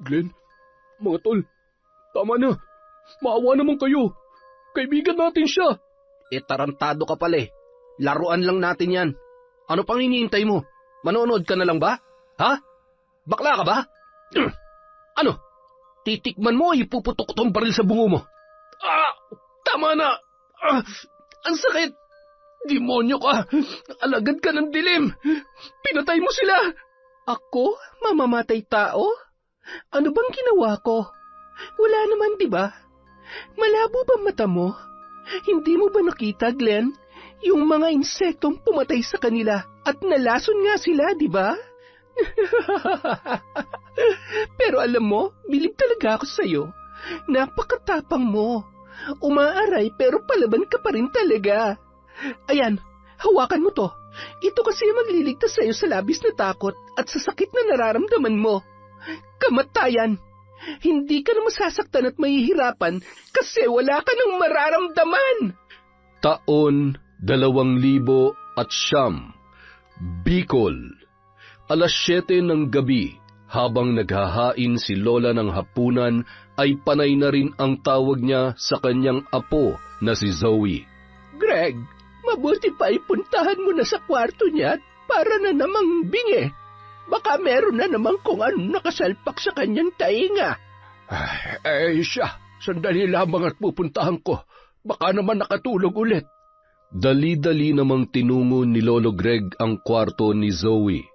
Glenn, mga tol, tama na. Maawa naman kayo. Kaibigan natin siya. Tarantado ka pala eh. Laruan lang natin yan. Ano pang hinihintay mo? Manonood ka na lang ba? Ha? Bakla ka ba? Ano? Titikman mo o ipuputok tong baril sa bungo mo? Tama na. Ang sakit. Demonyo ka. Alagad ka ng dilim. Pinatay mo sila. Ako? Mamamatay tao? Ano bang ginawa ko? Wala naman, di ba? Malabo ba mata mo? Hindi mo ba nakita, Glenn? Yung mga insektong pumatay sa kanila at nalason nga sila, di ba? Pero alam mo, bilib talaga ako sa'yo. Napakatapang mo. Umaaray pero palaban ka pa rin talaga. Ayan, hawakan mo to. Ito kasi magliligtas sa'yo sa labis na takot at sa sakit na nararamdaman mo. Kamatayan. Hindi ka na masasaktan at mahihirapan kasi wala ka nang mararamdaman. Taon 2009, Bicol. Alas 7 ng gabi, habang naghahain si Lola ng hapunan, ay panay na rin ang tawag niya sa kanyang apo na si Zoe. Greg, mabuti pa ipuntahan mo na sa kwarto niya para na namang bingi. Baka meron na naman kung ano nakasalpak sa kanyang tainga. Siya, sandali lamang at pupuntahan ko. Baka naman nakatulog ulit. Dali-dali namang tinungo ni Lolo Greg ang kwarto ni Zoe.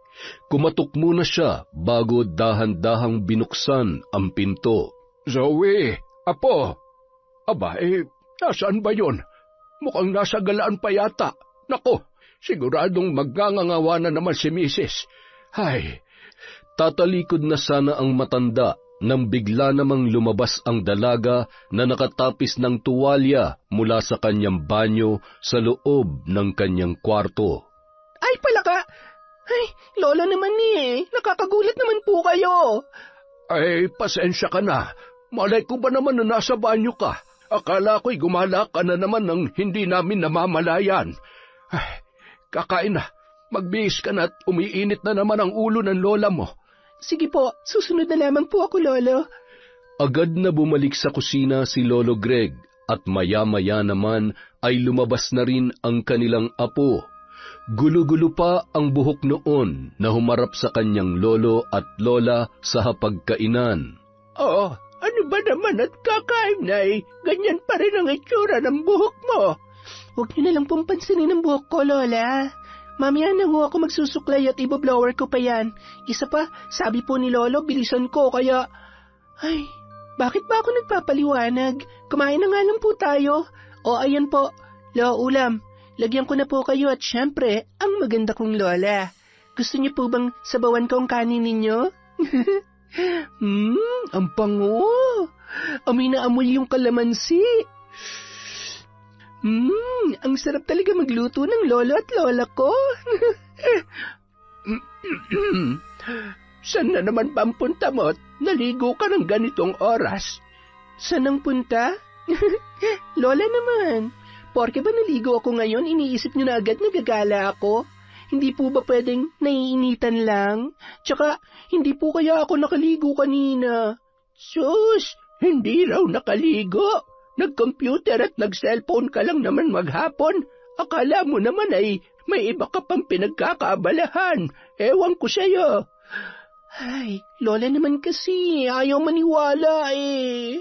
Kumatok muna siya bago dahan-dahang binuksan ang pinto. Zoe, apo. Aba, nasaan ba yon? Mukhang nasa galaan pa yata. Nako, siguradong magngangawa na naman si Mrs. Hay, tatalikod na sana ang matanda nang bigla namang lumabas ang dalaga na nakatapis ng tuwalya mula sa kanyang banyo sa loob ng kanyang kwarto. Ay, palaka! Ay, Lola naman nakakagulat naman po kayo. Ay, pasensya ka na. Malay ko ba naman na nasa banyo ka? Akala ko'y gumala ka na naman ng hindi namin namamalayan. Ay, kakain na. Magbihis ka na at umiinit na naman ang ulo ng lola mo. Sige po, susunod na lamang po ako, Lolo. Agad na bumalik sa kusina si Lolo Greg at maya-maya naman ay lumabas na rin ang kanilang apo. Gulo-gulo pa ang buhok noon na humarap sa kanyang lolo at lola sa hapagkainan. Oo, ano ba naman at kakain ay ganyan pa rin ang itsura ng buhok mo. Huwag niyo na lang pong pansinin ang buhok ko, Lola. Mamaya na ho ako magsusuklay at ibablower ko pa yan. Isa pa, sabi po ni Lolo, bilisan ko kaya... Ay, bakit ba ako nagpapaliwanag? Kumain na nga lang po tayo. O ayan po, ulam. Lagyan ko na po kayo at syempre, ang maganda kong Lola. Gusto niyo po bang sabawan ko ang kanin ninyo? Ang pango. Amoy na amoy yung kalamansi. Ang sarap talaga magluto ng lolo at lola ko. Saan na naman ba ang punta mo? Naligo ka ng ganitong oras. Saan ang punta? Lola naman. Porke ba naligo ako ngayon, iniisip niyo na agad nagagala ako? Hindi po ba pwedeng naiinitan lang? Tsaka, hindi po kaya ako nakaligo kanina. Sus, hindi raw nakaligo. Nag-computer at nag-cellphone ka lang naman maghapon. Akala mo naman ay may iba ka pang pinagkakaabalahan. Ewan ko sa'yo. Ay, Lola naman kasi, ayaw maniwala eh.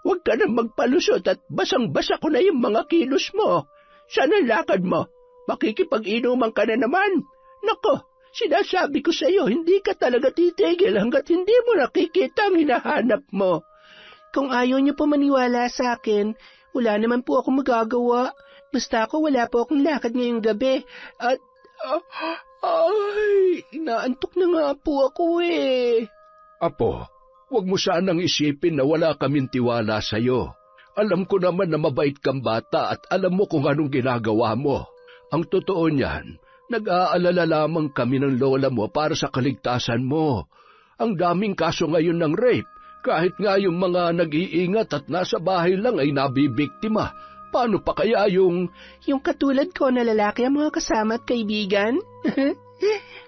Huwag ka na magpalusot at basang-basa ko na yung mga kilos mo. Saan ang lakad mo? Makikipag-inuman ka na naman. Nako, sinasabi ko sa'yo, hindi ka talaga titigil hanggat hindi mo nakikita ang hinahanap mo. Kung ayaw niyo po maniwala sa akin, wala naman po akong magagawa. Basta ako wala po akong lakad ngayong gabi. At, inaantok na nga po ako eh. Apo, huwag mo sanang isipin na wala kaming tiwala sa'yo. Alam ko naman na mabait kang bata at alam mo kung anong ginagawa mo. Ang totoo niyan, nag-aalala lamang kami ng lola mo para sa kaligtasan mo. Ang daming kaso ngayon ng rape. Kahit nga yung mga nag-iingat at nasa bahay lang ay nabibiktima. Paano pa kaya yung... Yung katulad ko na lalaki ang mga kasama at kaibigan?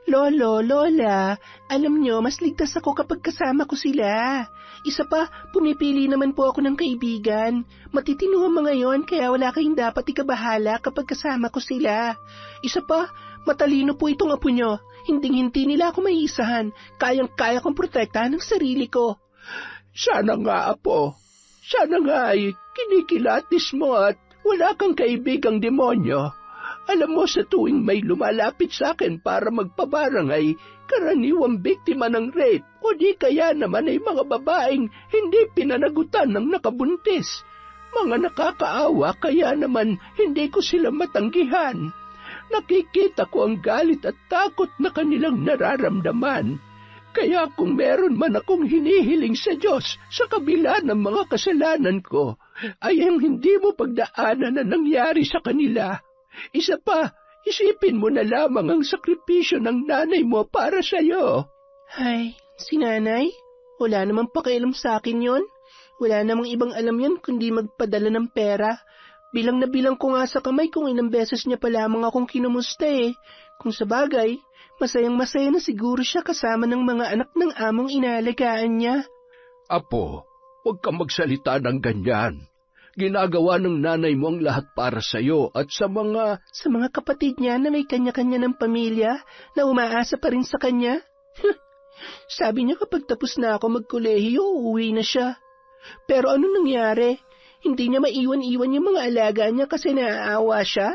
Lolo, Lola, alam nyo, mas ligtas ako kapag kasama ko sila. Isa pa, pumipili naman po ako ng kaibigan. Matitino ang mga yon, kaya wala kayong dapat ikabahala kapag kasama ko sila. Isa pa, matalino po itong apo nyo. Hinding-hindi nila ako maiisahan. Kayang-kaya kong protektahan ang sarili ko. Sana nga, Apo. Sana nga ay kinikilatis mo at wala kang kaibigang demonyo. Alam mo, sa tuwing may lumalapit sa akin para magpabarang ay karaniwang biktima ng rape o di kaya naman ay mga babaeng hindi pinanagutan ng nakabuntis. Mga nakakaawa kaya naman hindi ko sila matanggihan. Nakikita ko ang galit at takot na kanilang nararamdaman. Kaya kung meron man akong hinihiling sa Diyos sa kabila ng mga kasalanan ko, ay ang hindi mo pagdaanan na nangyari sa kanila. Isa pa, isipin mo na lamang ang sakripisyo ng nanay mo para sa'yo. Ay, si nanay? Wala namang pakialam sa akin yon. Wala namang ibang alam yon kundi magpadala ng pera. Bilang na bilang ko nga sa kamay kung ilang beses niya pa lamang akong kinumusta eh. Kung sa bagay, masayang-masaya na siguro siya kasama ng mga anak ng among inaalagaan niya. Apo, huwag kang magsalita ng ganyan. Ginagawa ng nanay mo ang lahat para sa'yo at sa mga... Sa mga kapatid niya na may kanya-kanya ng pamilya na umaasa pa rin sa kanya. Sabi niya kapag tapos na ako magkolehiyo, uuwi na siya. Pero ano nangyari? Hindi niya maiwan-iwan yung mga alaga niya kasi naaawa siya?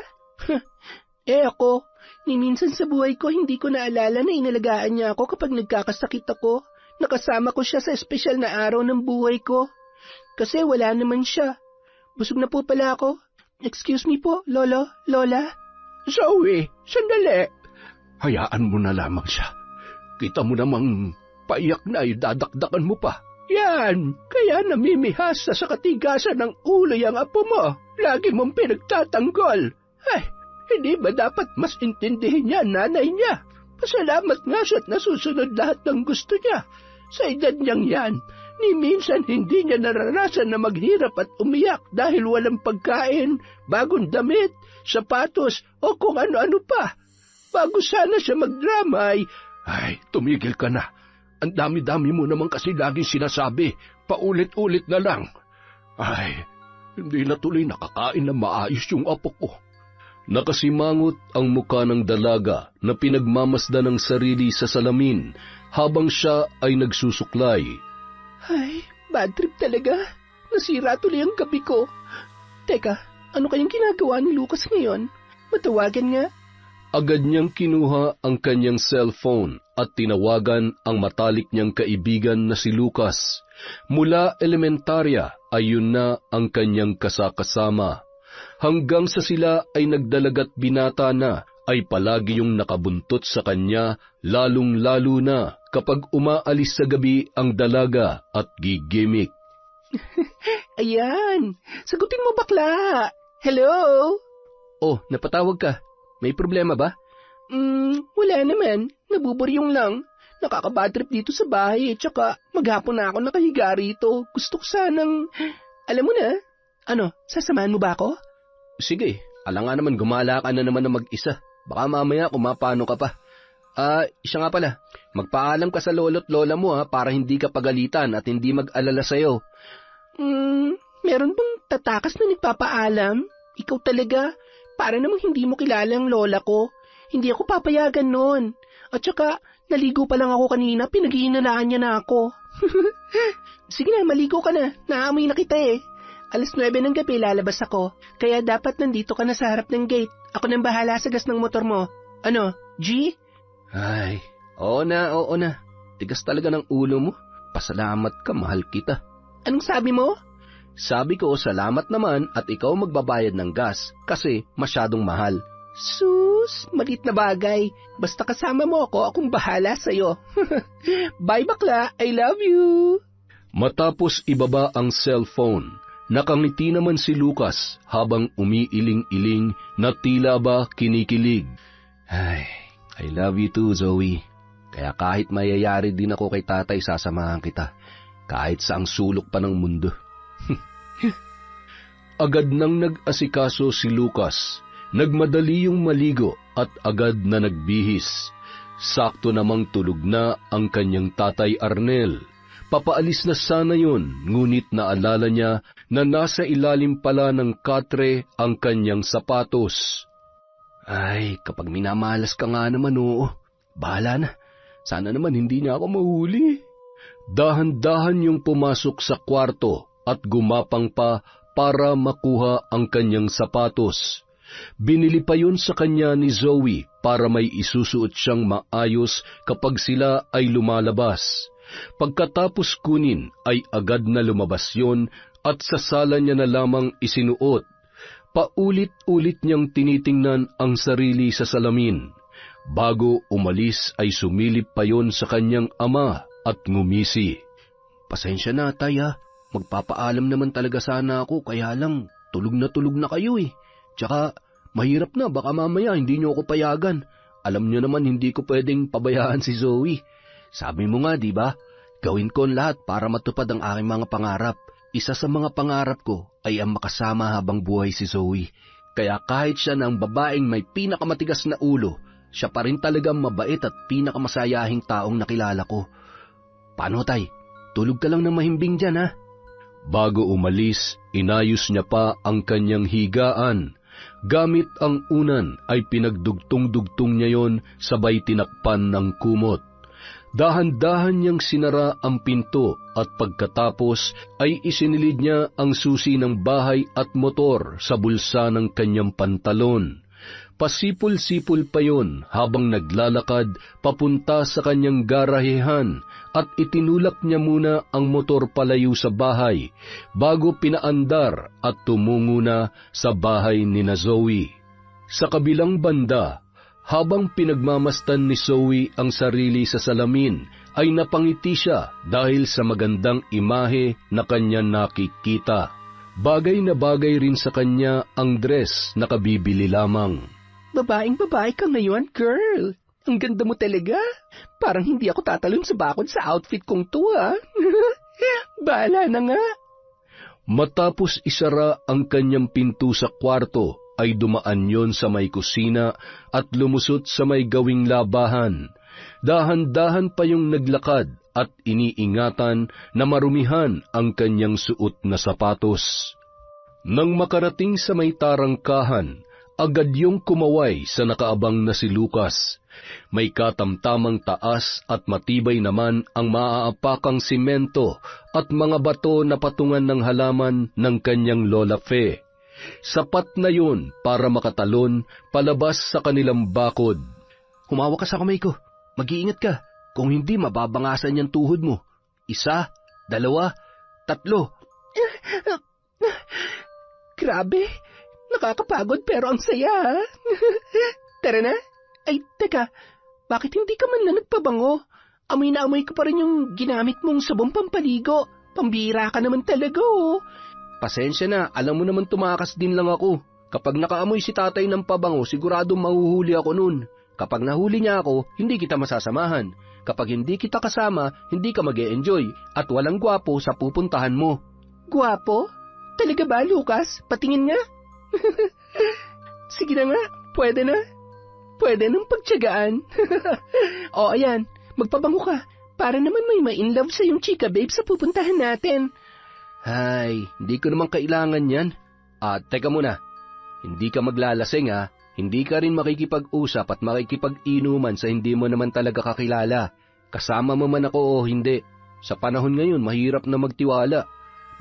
Ako, ni minsan sa buhay ko hindi ko naalala na inalagaan niya ako kapag nagkakasakit ako. Nakasama ko siya sa espesyal na araw ng buhay ko. Kasi wala naman siya. Busog na po pala ako. Excuse me po, Lolo, Lola. Zoe, sandali. Hayaan mo na lamang siya. Kita mo namang paiyak na ay dadakdakan mo pa. Yan, kaya namimihasa sa katigasan ng ulo ang apo mo. Lagi mong pinagtatanggol. Ay, hindi ba dapat mas intindihin niya nanay niya? Pasalamat nga siya at nasusunod lahat ng gusto niya. Sa edad niyang yan, ni minsan hindi niya naranasan na maghirap at umiyak dahil walang pagkain, bagong damit, sapatos o kung ano-ano pa. Bago sana siya magdrama ay, tumigil ka na. Ang dami-dami mo naman kasi laging sinasabi, paulit-ulit na lang. Ay, hindi na tuloy nakakain na maayos yung apo ko. Nakasimangot ang muka ng dalaga na pinagmamasdan ng sarili sa salamin habang siya ay nagsusuklay. Ay, bad trip talaga. Nasira tuloy ang gabi ko. Teka, ano kayang ginagawa ni Lucas ngayon? Matawagan nga. Agad niyang kinuha ang kanyang cellphone at tinawagan ang matalik niyang kaibigan na si Lucas. Mula elementarya ay yun na ang kanyang kasakasama. Hanggang sa sila ay nagdalagat binata na, ay palagi yung nakabuntot sa kanya, lalong-lalo na kapag umaalis sa gabi ang dalaga at gigimik. Ayan, sagutin mo bakla. Hello? Oh, napatawag ka. May problema ba? Wala naman. Nabuburyong lang. Nakaka-bad trip dito sa bahay tsaka maghapon na ako nakahiga rito. Gusto ko sanang... Alam mo na, sasamahan mo ba ako? Sige, alangan naman gumala ka na naman na mag-isa. Baka mamaya kumapano ka pa. Siya nga pala, magpaalam ka sa lolo't lola mo para hindi ka pagalitan at hindi mag-alala sa'yo. Meron bang tatakas na nagpapaalam? Ikaw talaga, para namang hindi mo kilala ang lola ko. Hindi ako papayagan noon. At saka, naligo pa lang ako kanina, pinaghihinalaan niya na ako. Sige na, maligo ka na. Naamoy na kita eh. 9:00 ng gabi lalabas ako, kaya dapat nandito ka na sa harap ng gate. Ako nang bahala sa gas ng motor mo. Ano, G? Ay, oo na. Tigas talaga ng ulo mo. Pasalamat ka, mahal kita. Anong sabi mo? Sabi ko, salamat naman at ikaw magbabayad ng gas kasi masyadong mahal. Sus, malit na bagay. Basta kasama mo ako, akong bahala sa'yo. Bye bakla, I love you. Matapos ibaba ang cellphone, nakangiti naman si Lucas habang umiiling-iling na tila ba kinikilig. Ay, I love you too, Zoe. Kaya kahit mayayari din ako kay tatay, sasamahan kita. Kahit sa ang sulok pa ng mundo. Agad nang nag-asikaso si Lucas. Nagmadali yung maligo at agad na nagbihis. Sakto namang tulog na ang kanyang tatay Arnel. Papaalis na sana yun, ngunit naalala niya na nasa ilalim pala ng katre ang kanyang sapatos. Ay, kapag minamalas ka nga naman bahala na. Sana naman hindi niya ako mahuli. Dahan-dahan yung pumasok sa kwarto at gumapang pa para makuha ang kanyang sapatos. Binili pa yun sa kanya ni Zoe para may isusuot siyang maayos kapag sila ay lumalabas. Pagkatapos kunin ay agad na lumabas yun at sa sala niya na lamang isinuot. Paulit-ulit niyang tinitingnan ang sarili sa salamin. Bago umalis ay sumilip pa yun sa kanyang ama at ngumisi. Pasensya na, tay ha. Magpapaalam naman talaga sana ako, kaya lang tulog na kayo eh. Tsaka mahirap na, baka mamaya hindi niyo ako payagan. Alam niyo naman hindi ko pwedeng pabayaan si Zoe. Sabi mo nga, di ba? Gawin ko ang lahat para matupad ang aking mga pangarap. Isa sa mga pangarap ko ay ang makasama habang buhay si Zoe. Kaya kahit siya na ang babaeng may pinakamatigas na ulo, siya pa rin talagang mabait at pinakamasayahing taong nakilala ko. Paano, tay? Tulog ka lang ng mahimbing dyan, ha? Bago umalis, inayos niya pa ang kanyang higaan. Gamit ang unan ay pinagdugtong-dugtong niya yon sabay tinakpan ng kumot. Dahan-dahan niyang sinara ang pinto at pagkatapos ay isinilid niya ang susi ng bahay at motor sa bulsa ng kanyang pantalon. Pasipol-sipol pa yon habang naglalakad papunta sa kanyang garahehan at itinulak niya muna ang motor palayo sa bahay bago pinaandar at tumungo na sa bahay ni Zoe. Sa kabilang banda, habang pinagmamastan ni Zoe ang sarili sa salamin, ay napangiti siya dahil sa magandang imahe na kanya nakikita. Bagay na bagay rin sa kanya ang dress na kabibili lamang. Babaeng-babae ka ngayon, girl. Ang ganda mo talaga. Parang hindi ako tatalon sa bakod sa outfit kong to, ha? Bahala na nga. Matapos isara ang kanyang pinto sa kwarto, ay dumaan yon sa may kusina at lumusot sa may gawing labahan. Dahan-dahan pa yung naglakad at iniingatan na marumihan ang kanyang suot na sapatos. Nang makarating sa may tarangkahan, agad yung kumaway sa nakaabang na si Lucas. May katamtamang taas at matibay naman ang maaapakang simento at mga bato na patungan ng halaman ng kanyang Lola Fe. Sapat na yun para makatalon palabas sa kanilang bakod. Humawak ka sa kamay ko. Mag-iingat ka. Kung hindi, mababangasan yung tuhod mo. 1, 2, 3. Grabe. Nakakapagod pero ang saya, ha? Tara na. Ay, teka. Bakit hindi ka man na nagpabango? Amoy na amoy ko pa rin yung ginamit mong sabong pampaligo. Pambira ka naman talaga, oh. Pasensya na, alam mo naman tumakas din lang ako. Kapag nakaamoy si tatay ng pabango, sigurado mahuhuli ako nun. Kapag nahuli niya ako, hindi kita masasamahan. Kapag hindi kita kasama, hindi ka mag-e-enjoy at walang gwapo sa pupuntahan mo. Gwapo? Talaga ba, Lucas? Patingin nga. Sige na nga, pwede na. Pwede nang pagtiyagaan. O, ayan, magpabango ka. Para naman may ma-inlove sa yung chika babe sa pupuntahan natin. Ay, hindi ko naman kailangan yan. Teka muna. Hindi ka maglalasing, ha? Hindi ka rin makikipag-usap at makikipag-inuman sa hindi mo naman talaga kakilala. Kasama mo man ako o hindi. Sa panahon ngayon, mahirap na magtiwala.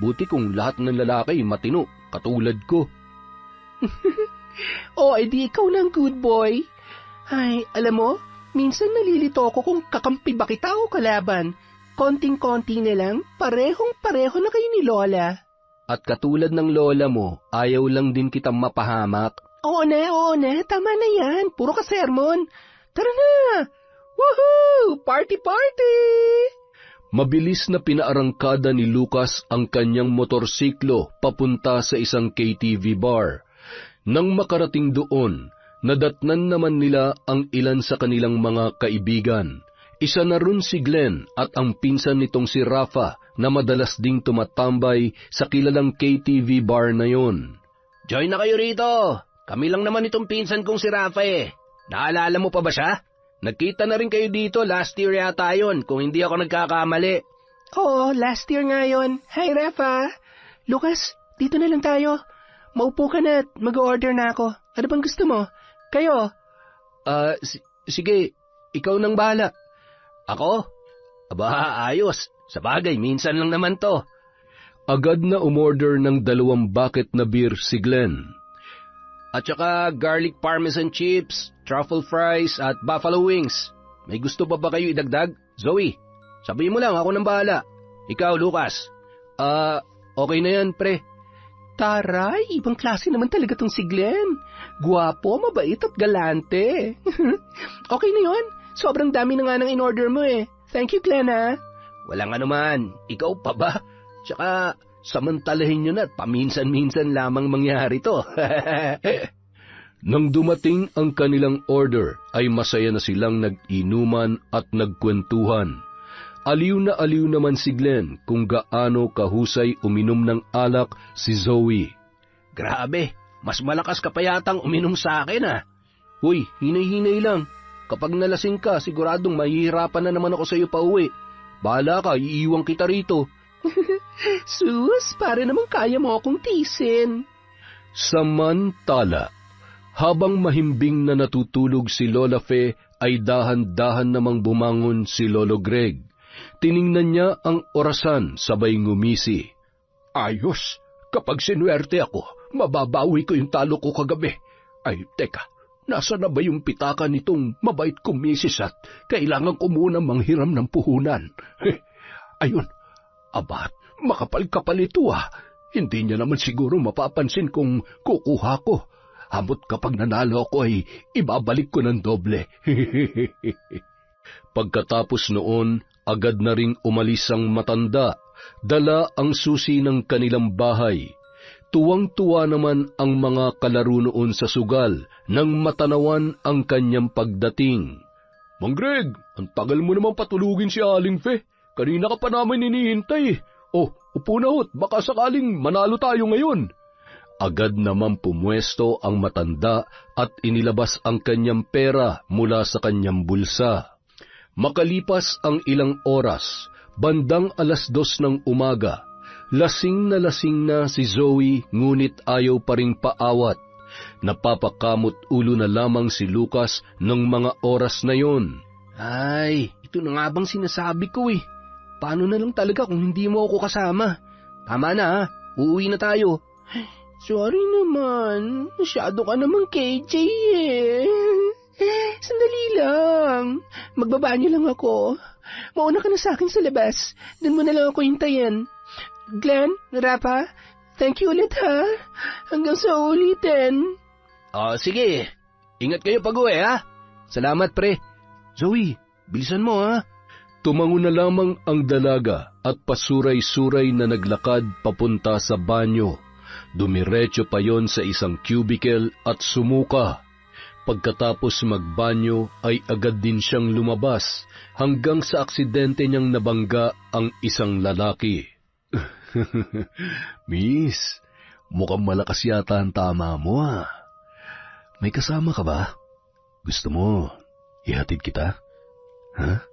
Buti kung lahat ng lalaki matino, katulad ko. Edi ikaw na ang good boy. Ay, alam mo, minsan nalilito ako kung kakampi ba kita o kalaban. Konting-konti na lang, parehong-pareho na kayo ni Lola. At katulad ng lola mo, ayaw lang din kitang mapahamak. Oo na, tama na yan. Puro ka sermon. Tara na! Woohoo! Party-party! Mabilis na pinaarangkada ni Lucas ang kanyang motorsiklo papunta sa isang KTV bar. Nang makarating doon, nadatnan naman nila ang ilan sa kanilang mga kaibigan. Isa na rin si Glenn at ang pinsan nitong si Rafa na madalas ding tumatambay sa kilalang KTV bar na yon. Join na kayo rito! Kami lang naman itong pinsan kong si Rafa eh. Naalala mo pa ba siya? Nagkita na rin kayo dito, last year yata yun, kung hindi ako nagkakamali. Oo, last year nga yun. Hi, Rafa. Lucas, dito na lang tayo. Maupo ka na at mag-order na ako. Ano bang gusto mo? Kayo? Sige, ikaw nang bahala. Ako? Aba, ayos. Sa bagay, minsan lang naman to. Agad na umorder ng 2 bucket na beer si Glenn. At saka garlic parmesan chips, truffle fries at buffalo wings. May gusto pa ba kayo idagdag? Zoe, sabihin mo lang, ako nang bahala. Ikaw, Lucas. Okay na yan, pre. Taray, ibang klase naman talaga tong si Glenn. Guwapo, mabait at galante. Okay na yun. Sobrang dami na nga ng in-order mo eh. Thank you, Glenn, ha? Walang anuman. Ikaw pa ba? Tsaka, samantalahin nyo na at paminsan-minsan lamang mangyari to. Nang dumating ang kanilang order, ay masaya na silang nag-inuman at nagkwentuhan. Aliw na aliw naman si Glenn kung gaano kahusay uminom ng alak si Zoe. Grabe, mas malakas ka pa yatang uminom sa akin ah. Uy, hinay-hinay lang. Kapag nalasing ka, siguradong mahihirapan na naman ako sa iyo pa uwi. Bahala ka, iiwang kita rito. Sus, pare naman kaya mo akong tisin. Samantala, habang mahimbing na natutulog si Lola Fe, ay dahan-dahan namang bumangon si Lolo Greg. Tiningnan niya ang orasan sabay ngumisi. Ayos, kapag sinuwerte ako, mababawi ko yung talo ko kagabi. Ay, teka, nasa na ba yung pitaka nitong mabait kong misis at kailangan ko muna manghiram ng puhunan? Ayun, abat, makapal-kapal ito ah. Hindi niya naman siguro mapapansin kung kukuha ko. Hamot kapag nanalo ako ay ibabalik ko ng doble. Pagkatapos noon, agad na ring umalis ang matanda, dala ang susi ng kanilang bahay. Tuwang-tuwa naman ang mga kalaro noon sa sugal nang matanawan ang kanyang pagdating. Mang Greg, ang tagal mo naman patulugin si Aling Fe. Kanina ka pa namin hinihintay. Oh, upo na hot, baka sakaling manalo tayo ngayon. Agad naman pumwesto ang matanda at inilabas ang kanyang pera mula sa kanyang bulsa. Makalipas ang ilang oras, bandang 2:00 ng umaga, lasing na si Zoe ngunit ayaw pa ring paawat. Napapakamot ulo na lamang si Lucas ng mga oras na yon. Ay, ito na nga bang sinasabi ko eh. Paano na lang talaga kung hindi mo ako kasama? Tama na ha, uuwi na tayo. Sorry naman, masyado ka naman KJ eh. Sandali lang, magbabanyo lang ako. Mauna ka na sa akin sa labas, doon mo na lang ako hintayin. Glenn, Rafa, thank you ulit ha. Hanggang sa ulitin. Sige, ingat kayo pag-uwi ha. Salamat pre. Zoe, bilisan mo ha. Tumango na lamang ang dalaga at pasuray-suray na naglakad papunta sa banyo. Dumiretso pa yon sa isang cubicle at sumuka. Pagkatapos magbanyo ay agad din siyang lumabas hanggang sa aksidente niyang nabangga ang isang lalaki. Miss, mukhang malakas yata ang tama mo ah. May kasama ka ba? Gusto mo, ihatid kita? Ha?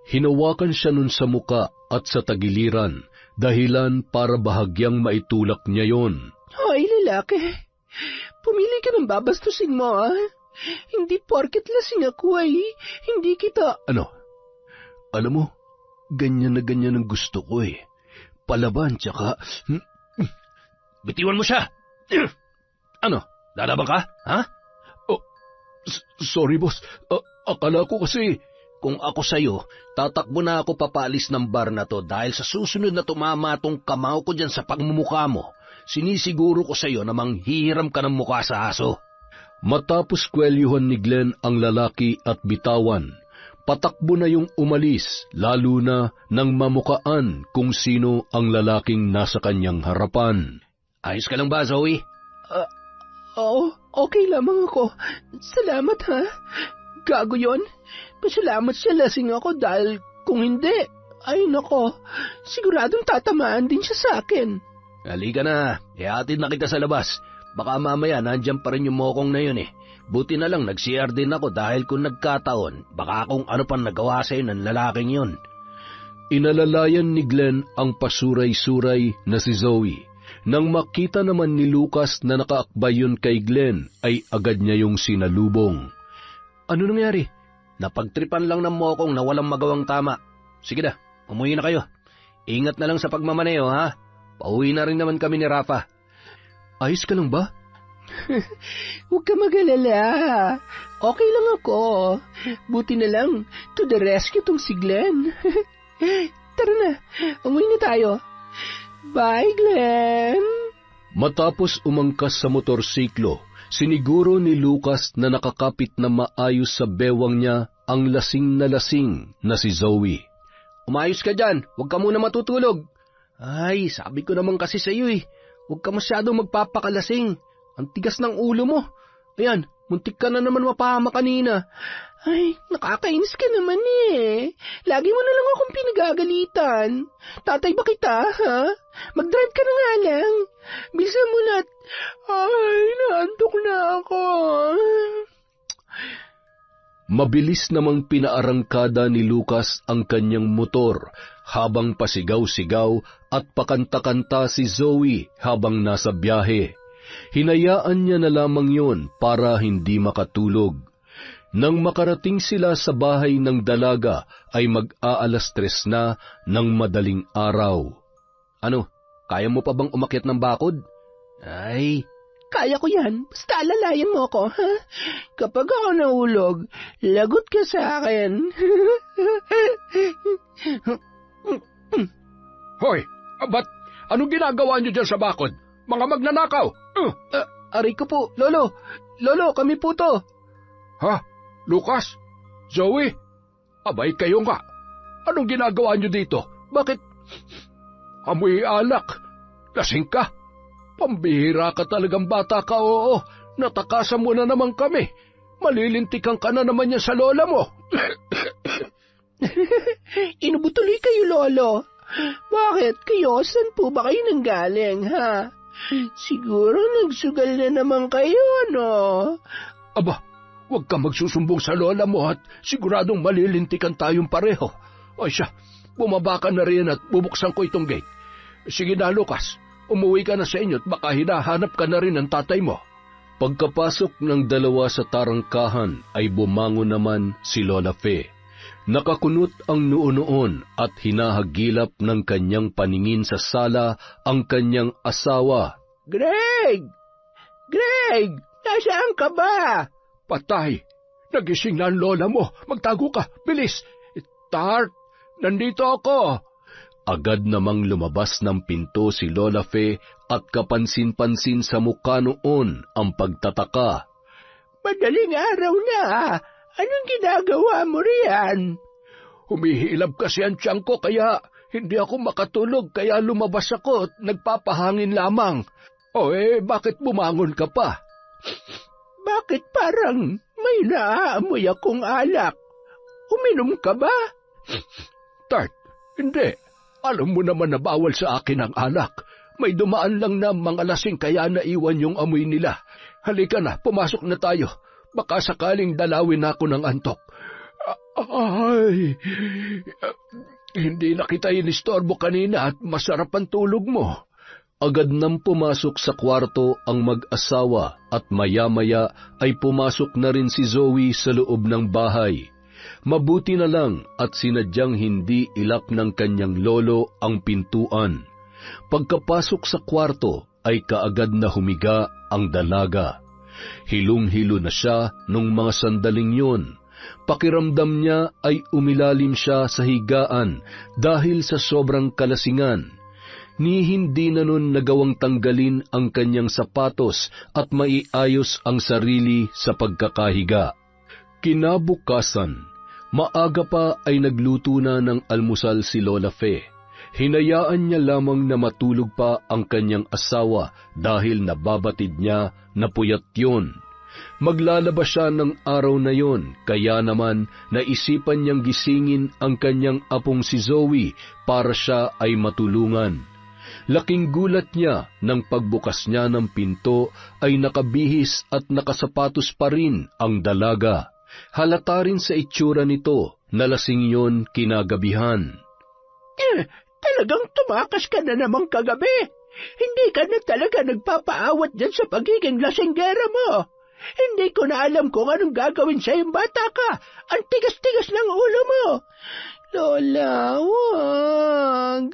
Hinawakan siya nun sa muka at sa tagiliran, dahilan para bahagyang maitulak niya yon. Hoy, lalaki. Pumili ka ng babastusin mo, ah. Hindi porket lasing ako ay hindi kita... Ano? Alam mo, ganyan na ganyan ang gusto ko eh. Palaban, tsaka... Bitiwan mo siya! Ano? Lalaban ka? Ha? Sorry, boss. Akala ko kasi... Kung ako sa'yo, tatakbo na ako papalis ng bar na to dahil sa susunod na tumama tong kamao ko dyan sa pagmumukha mo, sinisiguro ko sa'yo na manghihiram ka ng mukha sa aso. Matapos kwelyuhan ni Glenn ang lalaki at bitawan, patakbo na yung umalis, lalo na nang mamukaan kung sino ang lalaking nasa kanyang harapan. Ayos ka lang ba, Zoe? Okay lamang ako. Salamat ha. Gago yun. Pasalamat siya lasing ako dahil kung hindi, ay nako, siguradong tatamaan din siya sa akin. Halika na, ihatid na kita sa labas. Baka mamaya nandyan pa rin yung mokong na yun eh. Buti na lang nag-CR din ako dahil kung nagkataon, baka kung ano pang nagawa sa'yo ng lalaking yun. Inalalayan ni Glenn ang pasuray-suray na si Zoe. Nang makita naman ni Lucas na nakaakbay yun kay Glenn, ay agad niya yung sinalubong. Ano nangyari? Napagtripan lang ng mokong na walang magawang tama. Sige na, umuwi na kayo. Ingat na lang sa pagmamaneho, ha? Pauwi na rin naman kami ni Rafa. Ayos ka lang ba? Huwag ka mag-alala. Okay lang ako. Buti na lang, to the rescue tong si Glenn. Tara na, umuwi na tayo. Bye, Glenn. Matapos umangkas sa motorsiklo, siniguro ni Lucas na nakakapit na maayos sa bewang niya ang lasing na si Zoe. Umayos ka dyan, huwag ka muna matutulog. Ay, sabi ko naman kasi sa iyo huwag ka masyadong magpapakalasing. Ang tigas ng ulo mo. Ayan, muntik ka na naman mapahama kanina. Ay, nakakainis ka naman Lagi mo na lang akong pinagagalitan. Tatay ba kita, ha? Mag-drive ka na nga lang. Bilisan mo na. Ay, naantok na ako. Mabilis namang pinaarangkada ni Lucas ang kanyang motor habang pasigaw-sigaw at pakanta-kanta si Zoe habang nasa biyahe. Hinayaan niya na lamang yon para hindi makatulog. Nang makarating sila sa bahay ng dalaga ay mag-aalas 3 na ng madaling araw. Ano, kaya mo pa bang umakyat ng bakod? Ay, kaya ko yan. Basta alalayan mo ako, ha? Kapag ako nahulog, lagot ka sa akin. Hoy, ba't anong ginagawa niyo dyan sa bakod? Mga magnanakaw! Aray ko po, Lolo. Lolo, kami po to. Ha? Lucas? Zoe? Abay kayo nga. Anong ginagawa niyo dito? Bakit? Amoy alak. Lasing ka. Pambihira ka talagang bata ka, oo. Natakasan mo na naman kami. Malilintikan ka na naman yan sa lola mo. Inubutuloy kayo, Lolo. Bakit? Kayo, saan po ba kayo nanggaling, ha? Siguro nagsugal na naman kayo, no? Aba, huwag ka magsusumbong sa lola mo at siguradong malilintikan tayong pareho. O siya, bumaba ka na rin at bubuksan ko itong gate. Sige na, Lucas, umuwi ka na sa inyo at baka hinahanap ka na rin ng tatay mo. Pagkapasok ng dalawa sa tarangkahan ay bumangon naman si Lola Fe. Nakakunot ang noo-noon at hinahagilap ng kanyang paningin sa sala ang kanyang asawa. Greg! Greg! Nasaan ka ba? Patay! Nagising na ang lola mo. Magtago ka. Bilis! Tart! Nandito ako! Agad namang lumabas ng pinto si Lola Fe at kapansin-pansin sa mukha noon ang pagtataka. Madaling araw na. Anong ginagawa mo riyan? Humihilab kasi ang tiyan ko kaya hindi ako makatulog kaya lumabas ako at nagpapahangin lamang. O bakit bumangon ka pa? Bakit parang may naaamoy akong alak? Uminom ka ba? Tart, hindi. Alam mo naman na bawal sa akin ang alak. May dumaan lang na mga lasing kaya naiwan yung amoy nila. Halika na, pumasok na tayo. Baka sakaling dalawin ako ng antok. Ay, hindi na kita inistorbo kanina at masarap ang tulog mo. Agad nang pumasok sa kwarto ang mag-asawa at maya-maya ay pumasok na rin si Zoe sa loob ng bahay. Mabuti na lang at sinadyang hindi ilak ng kanyang lolo ang pintuan. Pagkapasok sa kwarto ay kaagad na humiga ang dalaga. Hilong-hilo na siya nung mga sandaling yun. Pakiramdam niya ay umilalim siya sa higaan dahil sa sobrang kalasingan. Ni hindi na nun nagawang tanggalin ang kanyang sapatos at maiayos ang sarili sa pagkakahiga. Kinabukasan, maaga pa ay nagluto na ng almusal si Lola Fe. Hinayaan niya lamang na matulog pa ang kanyang asawa dahil nababatid niya na puyat yun. Maglalabas siya ng araw na yon, kaya naman naisipan niyang gisingin ang kanyang apong si Zoe para siya ay matulungan. Laking gulat niya nang pagbukas niya ng pinto ay nakabihis at nakasapatos pa rin ang dalaga. Halata rin sa itsura nito na lasing yon kinagabihan. Talagang tumakas ka na namang kagabi. Hindi ka na talaga nagpapaawat dyan sa pagiging lasinggera mo. Hindi ko na alam kung anong gagawin sa'yong bata ka. Ang tigas-tigas ng ulo mo. Lola, wag.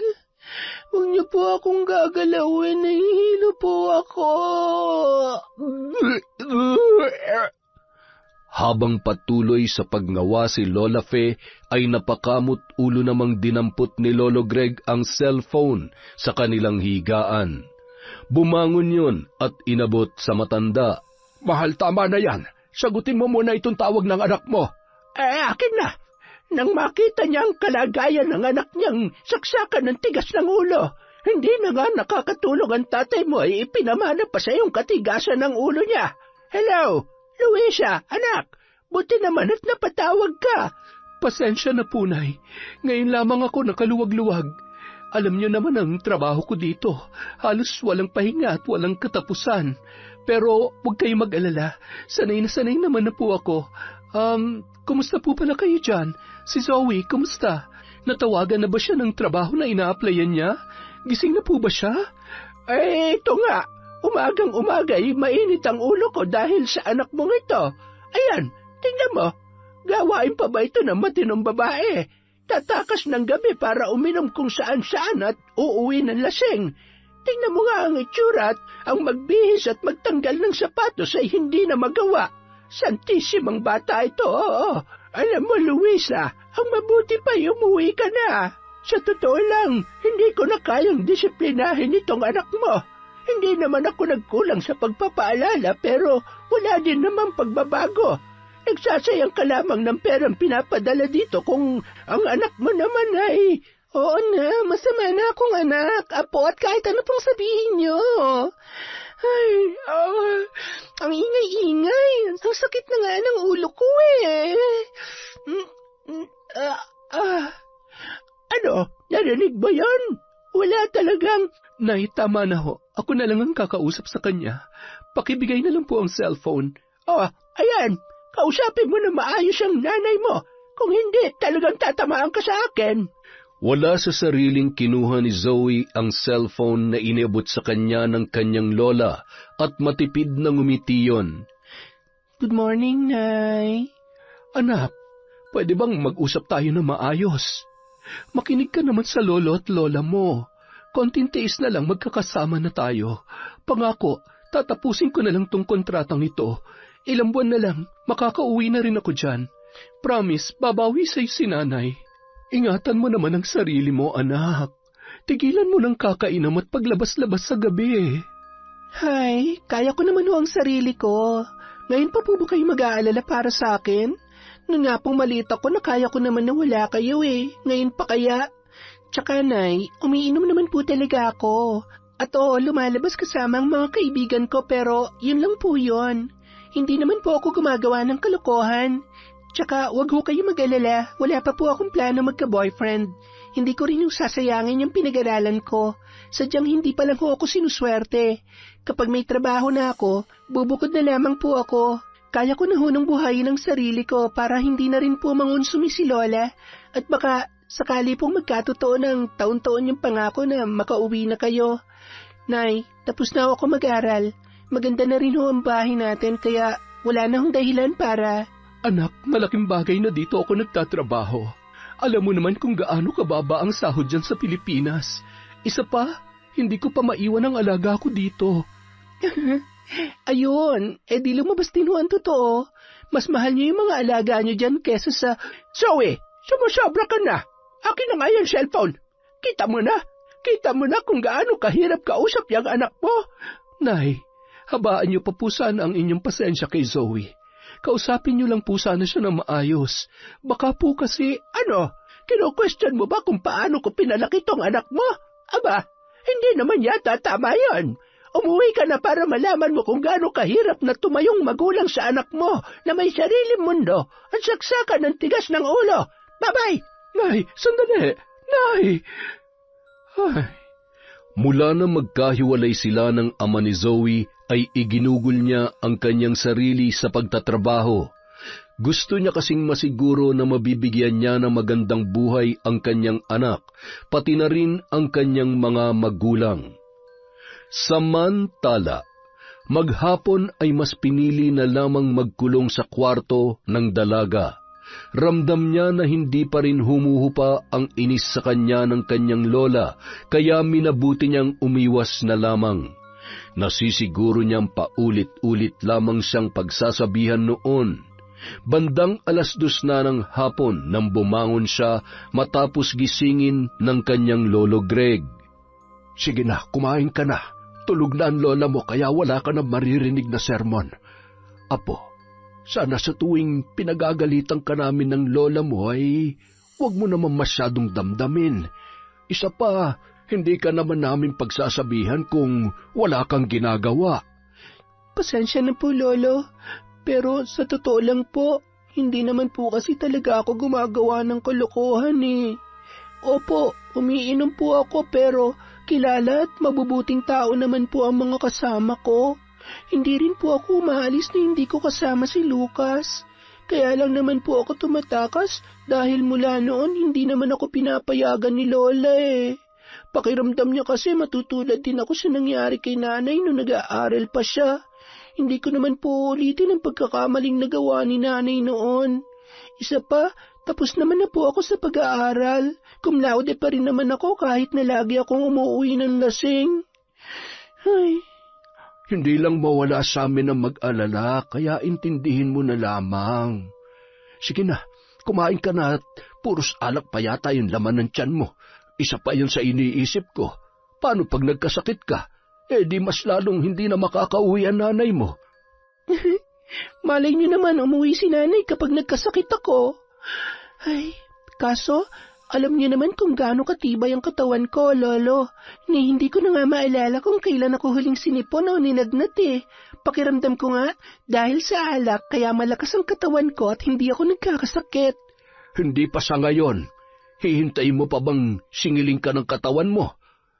Huwag niyo po akong gagalawin. Nahihilo po ako. Habang patuloy sa pagngawa si Lola Fe, ay napakamot ulo namang dinampot ni Lolo Greg ang cellphone sa kanilang higaan. Bumangon yun at inabot sa matanda. Mahal, tama na yan. Sagutin mo muna itong tawag ng anak mo. Akin na. Nang makita niya ang kalagayan ng anak niyang saksakan ng tigas ng ulo, hindi na nga nakakatulog ang tatay mo ay ipinamana pa sa iyong katigasan ng ulo niya. Hello, Luisa, anak. Buti naman at napatawag ka. Pasensya na po, Nay. Ngayon lamang ako nakaluwag-luwag. Alam niyo naman ang trabaho ko dito. Halos walang pahinga at walang katapusan. Pero huwag kayong mag-alala. Sanay naman na po ako. Kumusta po pala kayo dyan? Si Zoe, kumusta? Natawagan na ba siya ng trabaho na ina-applyan niya? Gising na po ba siya? Ito nga. Umagang-umaga ay mainit ang ulo ko dahil sa anak mong ito. Ayan, tingnan mo. Gawain pa ba ito ng matinong babae? Tatakas ng gabi para uminom kung saan-saan at uuwi ng lasing. Tingnan mo nga ang itsura at ang magbihis at magtanggal ng sapatos ay hindi na magawa. Santisimang bata ito, oo. Alam mo, Luisa, ang mabuti pa umuwi ka na. Sa totoo lang, hindi ko na kayang disiplinahin itong anak mo. Hindi naman ako nagkulang sa pagpapaalala pero wala din naman pagbabago. Nagsasayang ka lamang ng perang pinapadala dito kung ang anak mo naman ay... Oo na, masama na akong anak, apo at kahit ano pong sabihin niyo. Ay, ang ingay-ingay. Ang sakit na nga ng ulo ko eh. Ano? Narinig ba yan? Wala talagang... Nay, tama na ho. Ako na lang ang kakausap sa kanya. Pakibigay na lang po ang cellphone. Ayan. Kausapin mo na maayos ang nanay mo. Kung hindi, talagang tatamaan ka sa akin. Wala sa sariling kinuha ni Zoe ang cellphone na inabot sa kanya ng kanyang lola at matipid na ngumiti yun. Good morning, Nay. Anak, pwede bang mag-usap tayo na maayos? Makinig ka naman sa lolo at lola mo. Konting tiis na lang magkakasama na tayo. Pangako, tatapusin ko na lang tong kontratang ito. Ilang buwan na lang, makakauwi na rin ako dyan. Promise, babawi sa'yo si nanay. Ingatan mo naman ang sarili mo, anak. Tigilan mo ng kakainam at paglabas-labas sa gabi. Hay, kaya ko naman ang sarili ko. Ngayon pa po ba kayo mag-aalala para sa akin? Noon nga pong maliit ako na kaya ko naman na wala kayo eh. Ngayon pa kaya? Tsaka Nay, umiinom naman po talaga ako. At oo, lumalabas kasama ang mga kaibigan ko pero yun lang po yun. Hindi naman po ako gumagawa ng kalokohan. Tsaka wag ho kayo mag-alala, wala pa po akong plano magka-boyfriend. Hindi ko rin yung sasayangin yung pinag-aralan ko. Sadyang hindi pa lang ho ako sinuswerte. Kapag may trabaho na ako, bubukod na lamang po ako. Kaya ko na ho nang buhayin ang sarili ko para hindi na rin po mangonsumi si Lola. At baka sakali pong magkatotoo ng taon-taon yung pangako na makauwi na kayo. Nay, tapos na ako mag-aral. Maganda na rin ho ang bahay natin kaya wala na hong dahilan para... Anak, malaking bagay na dito ako nagtatrabaho. Alam mo naman kung gaano kababa ang sahod dyan sa Pilipinas. Isa pa, hindi ko pa maiwan ang alaga ko dito. Ayun, di lumabas din ho ang totoo. Mas mahal niyo yung mga alaga niyo dyan kesa sa... Zoe, sumusobra ka na. Akin na nga yung cellphone. Kita mo na kung gaano kahirap kausap yung anak mo. Nay, habaan niyo pa po sana ang inyong pasensya kay Zoe. Kausapin niyo lang po sana siya ng maayos. Baka po kasi... Ano? Kino-question mo ba kung paano ko pinalaki tong anak mo? Aba, hindi naman yata tama yan. Umuwi ka na para malaman mo kung gaano kahirap na tumayong magulang sa anak mo na may sariling mundo at saksakan ng tigas ng ulo. Bye-bye! Nay, sandali! Nay! Ay. Mula na magkahiwalay sila ng ama ni Zoe, ay iginugol niya ang kanyang sarili sa pagtatrabaho. Gusto niya kasing masiguro na mabibigyan niya ng magandang buhay ang kanyang anak, pati na rin ang kanyang mga magulang. Samantala, maghapon ay mas pinili na lamang magkulong sa kwarto ng dalaga. Ramdam niya na hindi pa rin humuhupa ang inis sa kanya ng kanyang lola, kaya minabuti niyang umiwas na lamang. Nasisiguro niyang paulit-ulit lamang siyang pagsasabihan noon. Bandang 2:00 na ng hapon nang bumangon siya matapos gisingin ng kanyang lolo Greg. Sige na, kumain ka na. Tulog na ang lola mo kaya wala ka na maririnig na sermon. Apo, sana sa tuwing pinagagalitan ka namin ng lola mo ay huwag mo naman masyadong damdamin. Isa pa, hindi ka naman namin pagsasabihan kung wala kang ginagawa. Pasensya na po, Lolo. Pero sa totoo lang po, hindi naman po kasi talaga ako gumagawa ng kalokohan eh. Opo, umiinom po ako pero kilala at mabubuting tao naman po ang mga kasama ko. Hindi rin po ako umaalis na hindi ko kasama si Lucas. Kaya lang naman po ako tumatakas dahil mula noon hindi naman ako pinapayagan ni Lola eh. Pakiramdam niya kasi matutulad din ako sa nangyari kay nanay nung nag-aaral pa siya. Hindi ko naman po ulitin ang pagkakamaling nagawa ni nanay noon. Isa pa, tapos naman na po ako sa pag-aaral. Cum laude pa rin naman ako kahit na lagi akong umuwi ng lasing. Ay. Hindi lang mawala sa amin ang mag-alala, kaya intindihin mo na lamang. Sige na, kumain ka na at puros alak pa yata yung laman ng tiyan mo. Isa pa yun sa iniisip ko. Paano pag nagkasakit ka? Di mas lalong hindi na makakauwi ang nanay mo. Malay niyo naman umuwi si nanay kapag nagkasakit ako. Ay, kaso, alam niyo naman kung gaano katibay ang katawan ko, Lolo. Hindi ko na nga maalala kung kailan ako huling sinipon o ninagnat eh. Pakiramdam ko nga, dahil sa alak, kaya malakas ang katawan ko at hindi ako nagkakasakit. Hindi pa sa ngayon. Hihintayin mo pa bang singiling ka ng katawan mo?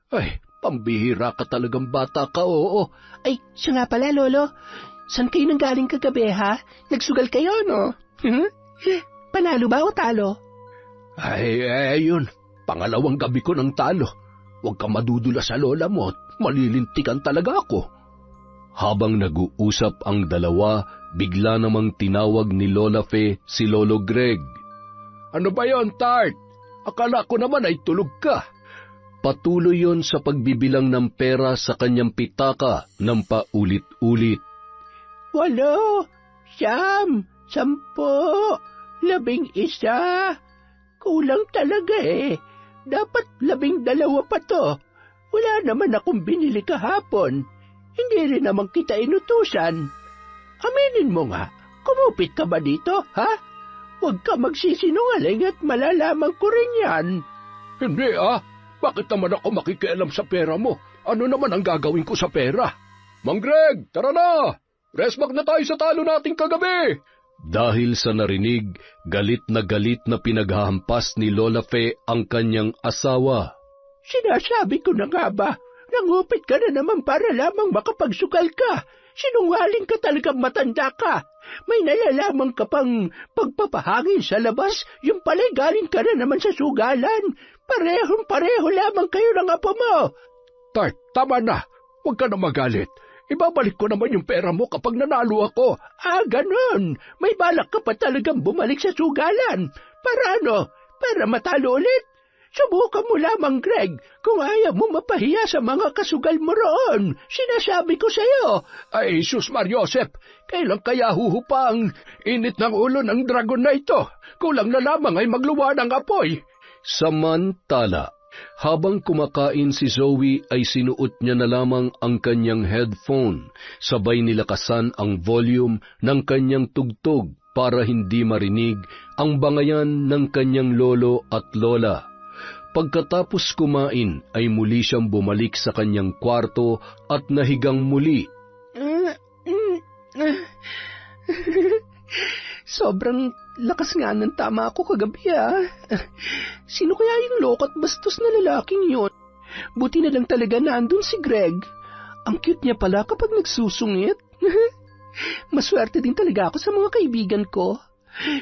Ay, pambihira ka talagang bata ka, oo. Ay, siya nga pala, Lolo. Saan kayo nanggaling kagabi, ha? Nagsugal kayo, no? Panalo ba o talo? Ay, yun. Pangalawang gabi ko ng talo. Huwag kang madudula sa lola mo at malilintikan talaga ako. Habang nag-uusap ang dalawa, bigla namang tinawag ni Lola Fe si Lolo Greg. Ano ba yon, Tart? Akala ko naman ay tulog ka. Patuloy yon sa pagbibilang ng pera sa kanyang pitaka ng paulit-ulit. 8, 9, 10, 11. Kulang talaga eh. Dapat 12 pa to. Wala naman akong binili kahapon. Hindi rin naman kita inutusan. Aminin mo nga, kumupit ka ba dito, ha? Huwag ka magsisinungaling at malalaman ko rin yan. Hindi Bakit naman ako makikialam sa pera mo? Ano naman ang gagawin ko sa pera? Mang Greg, tara na! Rest back na tayo sa talo nating kagabi! Dahil sa narinig, galit na pinaghahampas ni Lola Fe ang kanyang asawa. Sinasabi ko na nga ba, nangupit ka na naman para lamang makapagsugal ka. Sinungaling ka talagang matanda ka. May nalalaman ka pang pagpapahangin sa labas, yung pala'y galing ka na naman sa sugalan. Parehong-pareho lamang kayo ng apo mo. Tart, tama na. Huwag ka na magalit. Ibabalik ko naman yung pera mo kapag nanalo ako. Ganon. May balak ka pa talagang bumalik sa sugalan. Para ano? Para matalo ulit? Subukan mo lamang, Greg, kung ayaw mo mapahiya sa mga kasugal mo roon. Sinasabi ko sa'yo. Ay, sus Mariosep, kailan kaya huhupa ang init ng ulo ng dragon na ito? Kulang na lamang ay magluwa ng apoy. Samantala, habang kumakain si Zoe ay sinuot niya na lamang ang kanyang headphone, sabay nilakasan ang volume ng kanyang tugtog para hindi marinig ang bangayan ng kanyang lolo at lola. Pagkatapos kumain ay muli siyang bumalik sa kanyang kwarto at nahigang muli. Sobrang lakas nga ng tama ako kagabi. Sino kaya yung loko at bastos na lalaking yun? Buti na lang talaga na andun si Greg. Ang cute niya pala kapag nagsusungit. Maswerte din talaga ako sa mga kaibigan ko.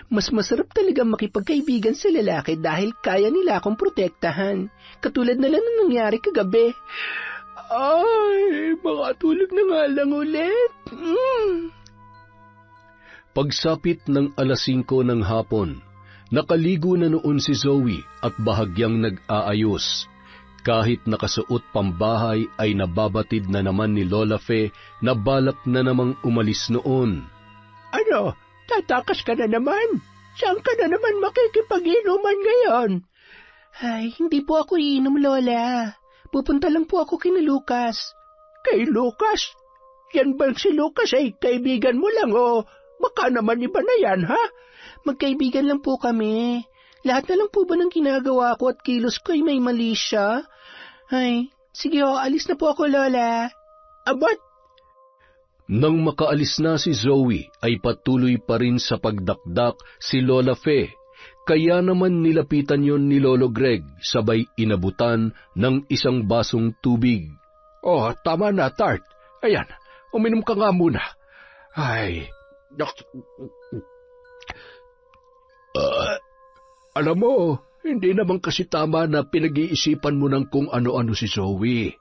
Mas masarap talaga makipagkaibigan sa lalaki dahil kaya nila akong protektahan. Katulad na lang ng nangyari kagabi. Ay, makatulog na nga lang ulit. Pagsapit ng 5:00 ng hapon, nakaligo na noon si Zoe at bahagyang nag-aayos. Kahit nakasuot pambahay ay nababatid na naman ni Lola Fe na balak na namang umalis noon. Ano? Tatakas ka na naman? Saan ka na naman makikipag-inuman ngayon? Ay, hindi po ako iinom, Lola. Pupunta lang po ako kina Lucas. Kay Lucas? Yan bang si Lucas ay kaibigan mo lang o baka naman iba na yan, ha? Magkaibigan lang po kami. Lahat na lang po ba ng ginagawa ko at kilos ko ay may mali siya? Ay, sige alis na po ako, Lola. Abat? Nang makaalis na si Zoe, ay patuloy pa rin sa pagdakdak si Lola Fe. Kaya naman nilapitan yon ni Lolo Greg, sabay inabutan ng isang basong tubig. Oh, tama na, Tart. Ayan, uminom ka nga muna. Ay, alam mo, hindi naman kasi tama na pinag-iisipan mo ng kung ano-ano si Zoe.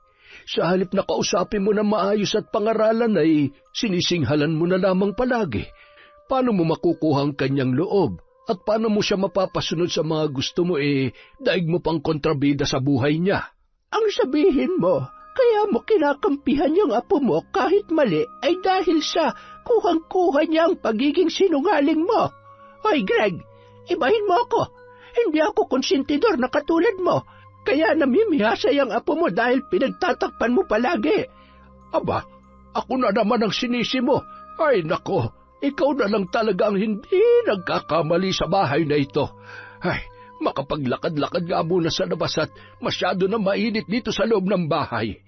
Sa halip na kausapin mo na maayos at pangaralan ay sinisinghalan mo na lamang palagi. Paano mo makukuha ang kanyang loob? At paano mo siya mapapasunod sa mga gusto mo daig mo pang kontrabida sa buhay niya? Ang sabihin mo, kaya mo kinakampihan yung apo mo kahit mali ay dahil sa kuhang-kuha niya ang pagiging sinungaling mo. Hoy Greg, ibahin mo ako. Hindi ako konsentidor na katulad mo. Kaya namimihasay ang apo mo dahil pinagtatakpan mo palagi. Aba, ako na naman ang sinisi mo. Ay nako, ikaw na lang talaga ang hindi nagkakamali sa bahay na ito. Ay, makapaglakad-lakad nga muna sa labas at masyado na mainit dito sa loob ng bahay.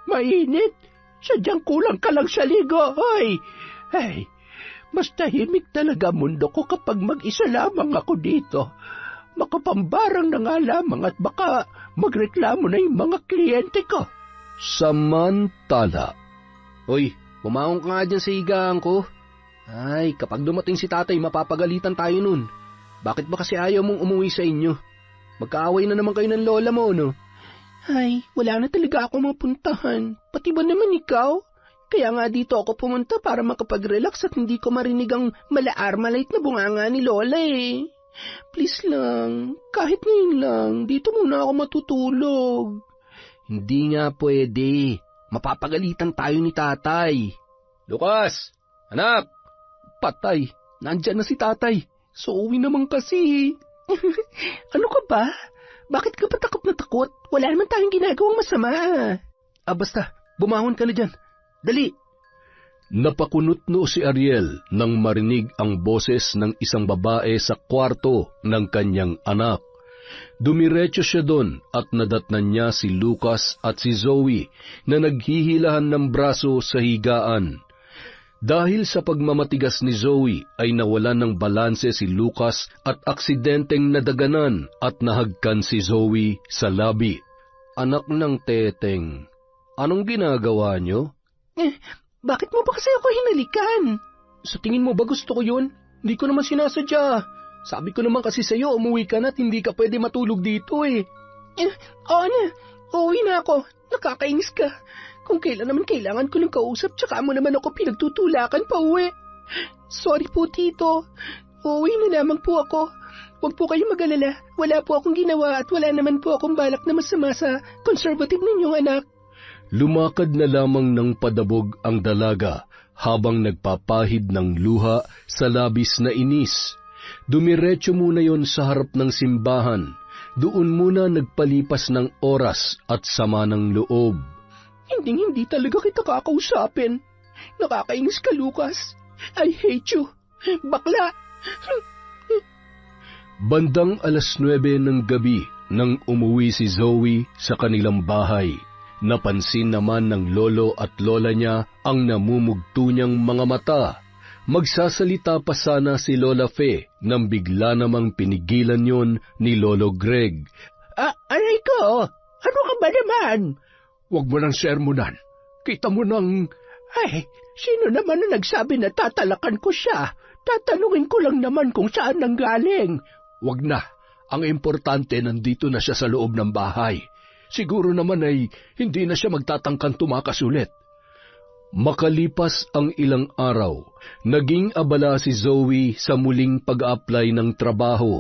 Mainit? Sadyang kulang ka lang sa ligo, hoy! Hey, mas tahimik talaga mundo ko kapag mag-isa lamang ako dito. Makapambarang na nga lamang at baka magreklamo na yung mga kliyente ko. Samantala. Hoy, bumangon ka nga dyan sa higaan ko. Ay, kapag dumating si tatay, mapapagalitan tayo nun. Bakit ba kasi ayaw mong umuwi sa inyo? Magkaaway na naman kayo ng lola mo, no? Ay, wala na talaga ako mapuntahan. Pati ba naman ikaw? Kaya nga dito ako pumunta para makapag-relax at hindi ko marinig ang mala-armalite na bunganga ni Lola Please lang, kahit ngayon lang, dito muna ako matutulog. Hindi nga pwede. Mapapagalitan tayo ni tatay. Lucas! Anak! Patay, nandyan na si tatay. So uwi naman kasi. Ano ka ba? Bakit ka pa takot na takot? Wala naman tayong ginagawang masama. Basta, bumangon ka na dyan. Dali! Napakunot-no si Ariel nang marinig ang boses ng isang babae sa kwarto ng kanyang anak. Dumiretso siya doon at nadatnan niya si Lucas at si Zoe na naghihilahan ng braso sa higaan. Dahil sa pagmamatigas ni Zoe ay nawalan ng balanse si Lucas at aksidenteng nadaganan at nahagkan si Zoe sa labi. Anak ng teteng, anong ginagawa niyo? Bakit mo ba kasi ako hinalikan? Sa tingin mo ba gusto ko yun? Hindi ko naman sinasadya. Sabi ko naman kasi sa'yo, umuwi ka na at hindi ka pwede matulog dito Oo na, uuwi na ako. Nakakainis ka. Kung kailan naman kailangan ko ng kausap, tsaka mo naman ako pinagtutulakan pa uwi. Sorry po, Tito. Uuwi na lamang po ako. Huwag po kayong mag-alala. Wala po akong ginawa at wala naman po akong balak na masama sa conservative ninyong anak. Lumakad na lamang ng padabog ang dalaga habang nagpapahid ng luha sa labis na inis. Dumiretso muna yon sa harap ng simbahan. Doon muna nagpalipas ng oras at sama ng loob. Hindi talaga kita kakausapin. Nakakainis ka, Lucas. I hate you. Bakla. Bandang 9:00 ng gabi nang umuwi si Zoe sa kanilang bahay. Napansin naman ng lolo at lola niya ang namumugto niyang mga mata. Magsasalita pa sana si Lola Fe nang bigla namang pinigilan yon ni Lolo Greg. Aray ko, ano ka ba naman? Huwag mo nang sermonan. Kita mo nang... Ay, sino naman na nagsabi na tatalakan ko siya? Tatanungin ko lang naman kung saan nanggaling. Huwag na. Ang importante, nandito na siya sa loob ng bahay. Siguro naman ay hindi na siya magtatangkang tumakas ulit. Makalipas ang ilang araw, naging abala si Zoe sa muling pag-apply ng trabaho.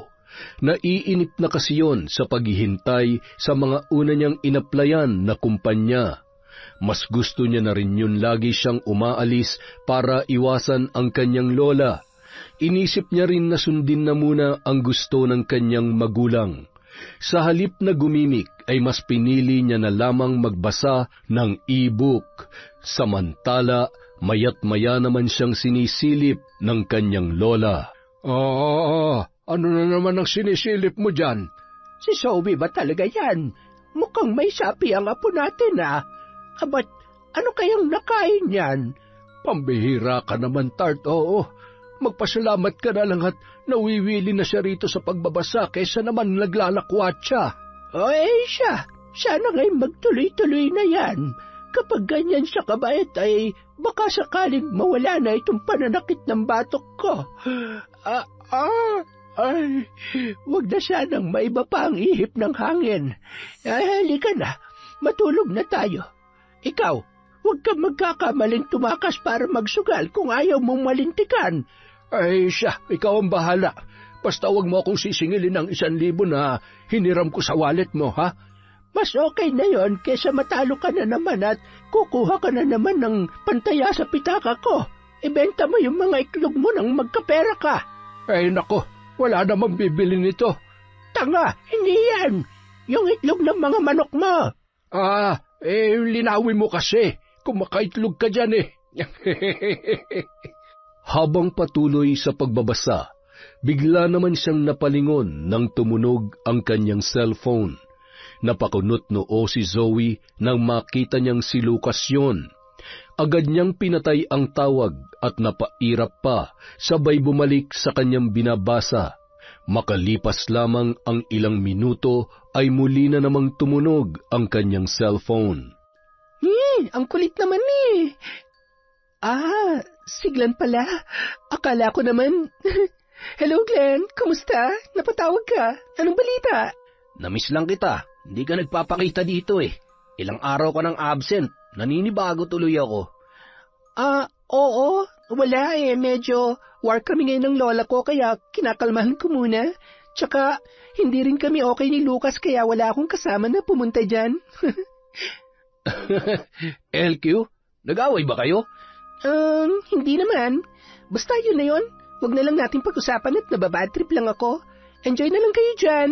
Naiinip na kasi yon sa paghihintay sa mga una niyang inaplayan na kumpanya. Mas gusto niya na rin yun lagi siyang umaalis para iwasan ang kanyang lola. Inisip niya rin na sundin na muna ang gusto ng kanyang magulang. Sa halip na gumimik ay mas pinili niya na lamang magbasa ng e-book. Samantala, mayat-maya naman siyang sinisilip ng kanyang lola. Ano na naman ang sinisilip mo dyan? Si Zoe ba talaga yan? Mukhang may sapi ang apo natin Abat, ano kayang nakain yan? Pambihira ka naman, Tart, oo. Magpasalamat ka na lang at nawiwili na siya rito sa pagbabasa kaysa naman naglalakwat siya. Sana nga'y magtuloy-tuloy na yan. Kapag ganyan siya kabait ay baka sakaling mawala na itong pananakit ng batok ko. Wag na sanang maiba pa ang ihip ng hangin. Halika na, matulog na tayo. Ikaw, huwag kang magkakamaling tumakas para magsugal kung ayaw mong malintikan. Ikaw ang bahala. Basta huwag mo akong sisingilin ng 1,000 na hiniram ko sa wallet mo, ha? Mas okay na yon kesa matalo ka na naman at kukuha ka na naman ng pantaya sa pitaka ko. Ibenta mo yung mga itlog mo nang magkapera ka. Nako, wala namang bibili nito. Tanga, hindi yan. Yung itlog ng mga manok mo. Linawin mo kasi. Kumakaitlog ka dyan Habang patuloy sa pagbabasa, bigla naman siyang napalingon nang tumunog ang kanyang cellphone. Napakunot noo si Zoe nang makita niyang si Lucas yun. Agad niyang pinatay ang tawag at napairap pa, sabay bumalik sa kanyang binabasa. Makalipas lamang ang ilang minuto ay muli na namang tumunog ang kanyang cellphone. Ang kulit naman si Glenn pala. Akala ko naman. Hello Glenn, kumusta? Napatawag ka? Anong balita? Namiss lang kita. Hindi ka nagpapakita dito Ilang araw ka nang absent. Naninibago tuloy ako. Oo. Wala medyo war kami ngayon ng lola ko kaya kinakalmahan ko muna. Tsaka hindi rin kami okay ni Lucas kaya wala akong kasama na pumunta dyan. LQ, nag-away ba kayo? Hindi naman. Basta yun na yun. Huwag na lang natin pag-usapan at nababad trip lang ako. Enjoy na lang kayo dyan.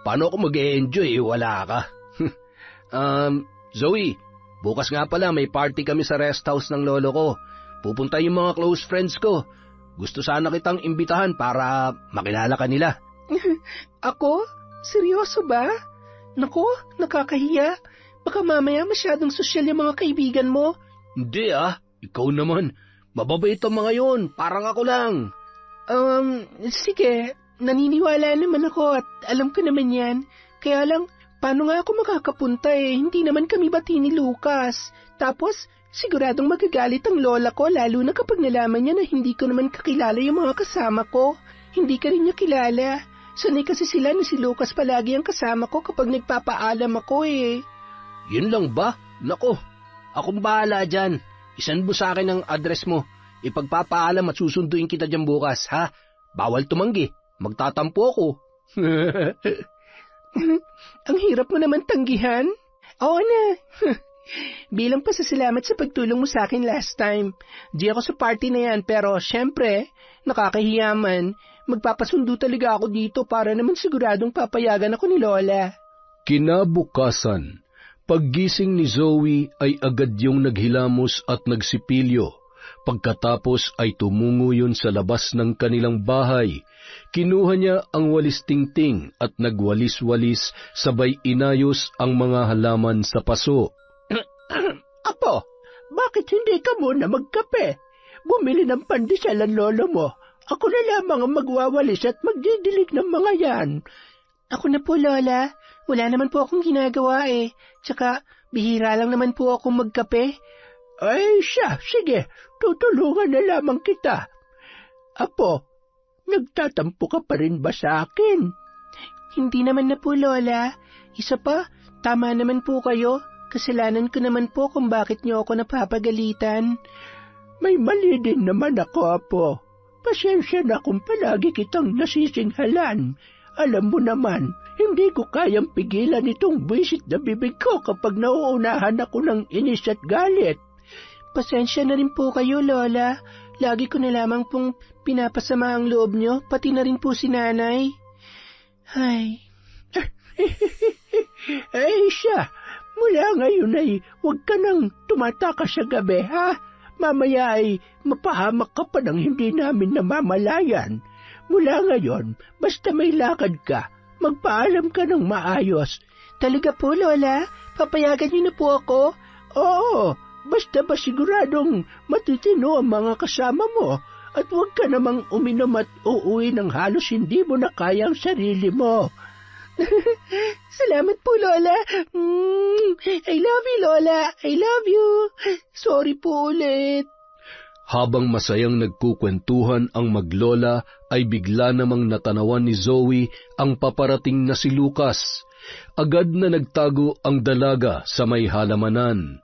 Paano ako mag-e-enjoy wala ka? Zoe, bukas nga pala may party kami sa rest house ng lolo ko. Pupunta yung mga close friends ko. Gusto sana kitang imbitahan para makilala ka nila. Ako? Seryoso ba? Naku, nakakahiya. Baka mamaya masyadong sosyal yung mga kaibigan mo. Hindi ikaw naman. Mababait ang mga yun, parang ako lang. Sige, naniniwala naman ako at alam ko naman yan. Kaya lang, paano nga ako makakapunta hindi naman kami bati ni Lucas. Tapos, siguradong magagalit ang lola ko lalo na kapag nalaman niya na hindi ko naman kakilala yung mga kasama ko. Hindi ka rin niya kilala. Sanay kasi sila na si Lucas palagi ang kasama ko kapag nagpapaalam ako Yun lang ba? Nako, akong bahala dyan. Isend mo sa akin ang address mo. Ipagpapaalam at susunduin kita dyan bukas, ha? Bawal tumanggi. Magtatampo ako. Ang hirap mo naman tanggihan. Oo na. Bilang pasasalamat sa pagtulong mo sa akin last time. Di ako sa party na yan pero syempre, nakakahiyaman. Magpapasundo talaga ako dito para naman siguradong papayagan ako ni Lola. Kinabukasan, paggising ni Zoe ay agad yung naghilamos at nagsipilyo. Pagkatapos ay tumungo yun sa labas ng kanilang bahay. Kinuha niya ang walis tingting at nagwalis-walis sabay inayos ang mga halaman sa paso. Apo, bakit hindi ka muna magkape? bumili ng pandesal ang lolo mo. Ako na lamang ang magwawalis at magdidilig ng mga yan. Ako na po, Lola. Wala naman po akong ginagawa eh. Tsaka, bihira lang naman po akong magkape. Ay siya, sige, tutulungan na lamang kita. Apo, nagtatampo ka pa rin ba sa akin? Hindi naman na po, Lola. Isa pa, tama naman po kayo. Kasalanan ko naman po kung bakit niyo ako napapagalitan. May mali din naman ako, Apo. Pasensya na kung palagi kitang nasisinghalan. Alam mo naman, hindi ko kayang pigilan itong buwisit na bibig ko kapag nauunahan ako ng inis at galit. Pasensya na rin po kayo, Lola. Lagi ko na lamang pong pinapasama ang loob niyo, pati na rin po si Nanay. Ay. Ay siya, mula ngayon ay huwag ka nang tumatakas sa gabi, ha? Mamaya ay mapahamak ka pa ng hindi namin namamalayan. Mula ngayon, basta may lakad ka, magpaalam ka ng maayos. Talaga po, Lola? Papayagan niyo na po ako? Oo, basta ba siguradong matitino ang mga kasama mo at huwag ka namang uminom at uuwi ng halos hindi mo na kaya ang sarili mo. Salamat po, Lola. I love you, Lola. I love you. Sorry po ulit. Habang masayang nagkukwentuhan ang maglola, ay bigla namang natanawan ni Zoe ang paparating na si Lucas. Agad na nagtago ang dalaga sa may halamanan.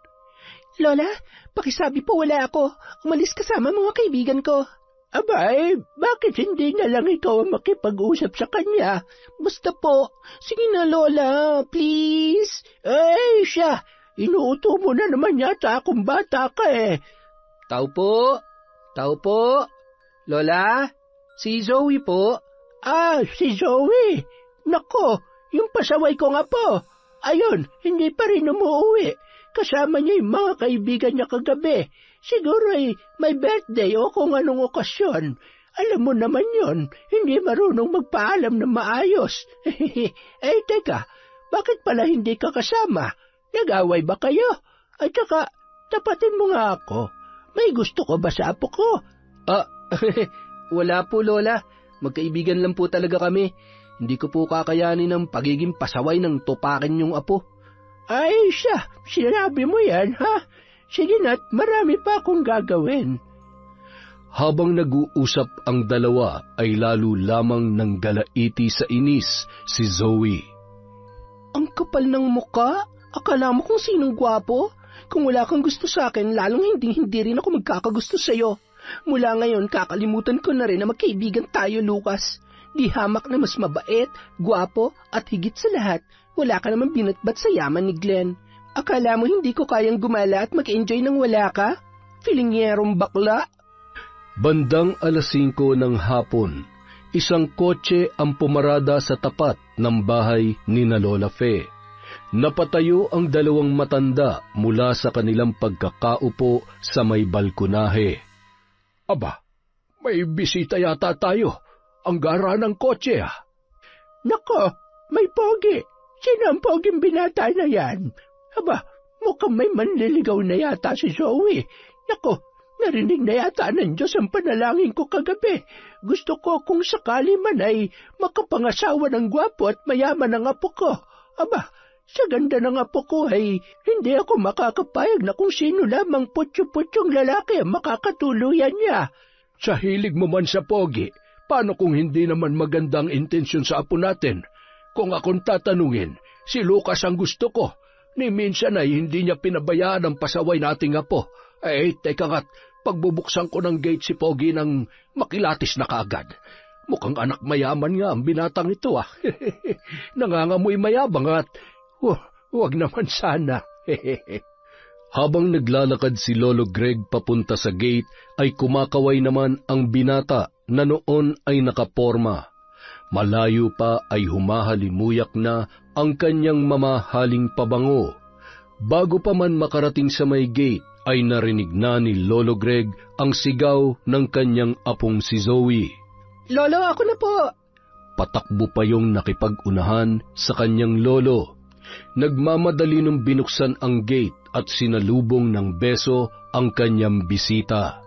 Lola, pakisabi po wala ako. Umalis kasama mga kaibigan ko. Abay, bakit hindi na lang ikaw ang makipag-usap sa kanya? Basta po. Sige na, Lola, please. Ay, siya, inuuto mo na naman yata akong bata ka eh. Tao po? Tao po? Lola? Si Zoe po? Ah, si Zoe. Nako, yung pasaway ko nga po. Ayun, hindi pa rin umuwi. Kasama niya yung mga kaibigan niya kagabi. Siguro ay may birthday o kung anong okasyon. Alam mo naman yon, hindi marunong magpaalam na maayos. Eh, teka, bakit pala hindi ka kasama? Nag-away ba kayo? At saka, tapatin mo nga ako. May gusto ko ba sa apo ko? Wala po, Lola. Magkaibigan lang po talaga kami. Hindi ko po kakayanin ang pagiging pasaway ng tupakin yung apo. Ay siya, sinabi mo yan, ha? Sige na't marami pa akong gagawin. Habang nag-uusap ang dalawa, ay lalo lamang nanggalaiti sa inis si Zoe. Ang kapal ng muka? Akala mo kung sinong gwapo? Kung wala kang gusto sa akin, lalong hindi rin ako magkakagusto sa'yo. Mula ngayon, kakalimutan ko na rin na magkaibigan tayo, Lucas. Di hamak na mas mabait, gwapo, at higit sa lahat, wala ka naman binatbat sa yaman ni Glenn. Akala mo hindi ko kayang gumala at mag-enjoy nang wala ka? Filingyerong bakla. Bandang 5:00 ng hapon, isang kotse ang pumarada sa tapat ng bahay ni na Lola Fe. Napatayo ang dalawang matanda mula sa kanilang pagkakaupo sa may balkonahe. Aba, may bisita yata tayo. Ang gara ng kotse, ah. Nako, may pogi. Sino ang poging binata na yan? Aba, mukhang may manliligaw na yata si Zoe. Nako, narinig na yata ng Diyos ang panalangin ko kagabi. Gusto ko kung sakali man ay makapangasawa ng gwapo at mayaman ang apo ko. Aba, sa ganda ng apo ko ay hindi ako makakapayag na kung sino lamang putyo-putyong lalaki ang makakatuluyan niya. Sa hilig mo man sa pogi, paano kung hindi naman magandang intensyon sa apo natin? Kung akong tatanungin, si Lucas ang gusto ko. Ni minsan ay hindi niya pinabayaan ang pasaway nating apo. Eh, teka nga't, pagbubuksan ko ng gate si Pogi nang makilatis na kaagad. Mukhang anak mayaman nga ang binatang ito, ah. Nangangamoy mayabang at, huwag naman sana. Habang naglalakad si Lolo Greg papunta sa gate, ay kumakaway naman ang binata na noon ay nakaporma. Malayo pa ay humahalimuyak na ang kanyang mamahaling pabango. Bago pa man makarating sa may gate, ay narinig na ni Lolo Greg ang sigaw ng kanyang apong si Zoe. Lolo, ako na po! Patakbo pa yung nakipag-unahan sa kanyang lolo. Nagmamadali nung binuksan ang gate at sinalubong ng beso ang kanyang bisita.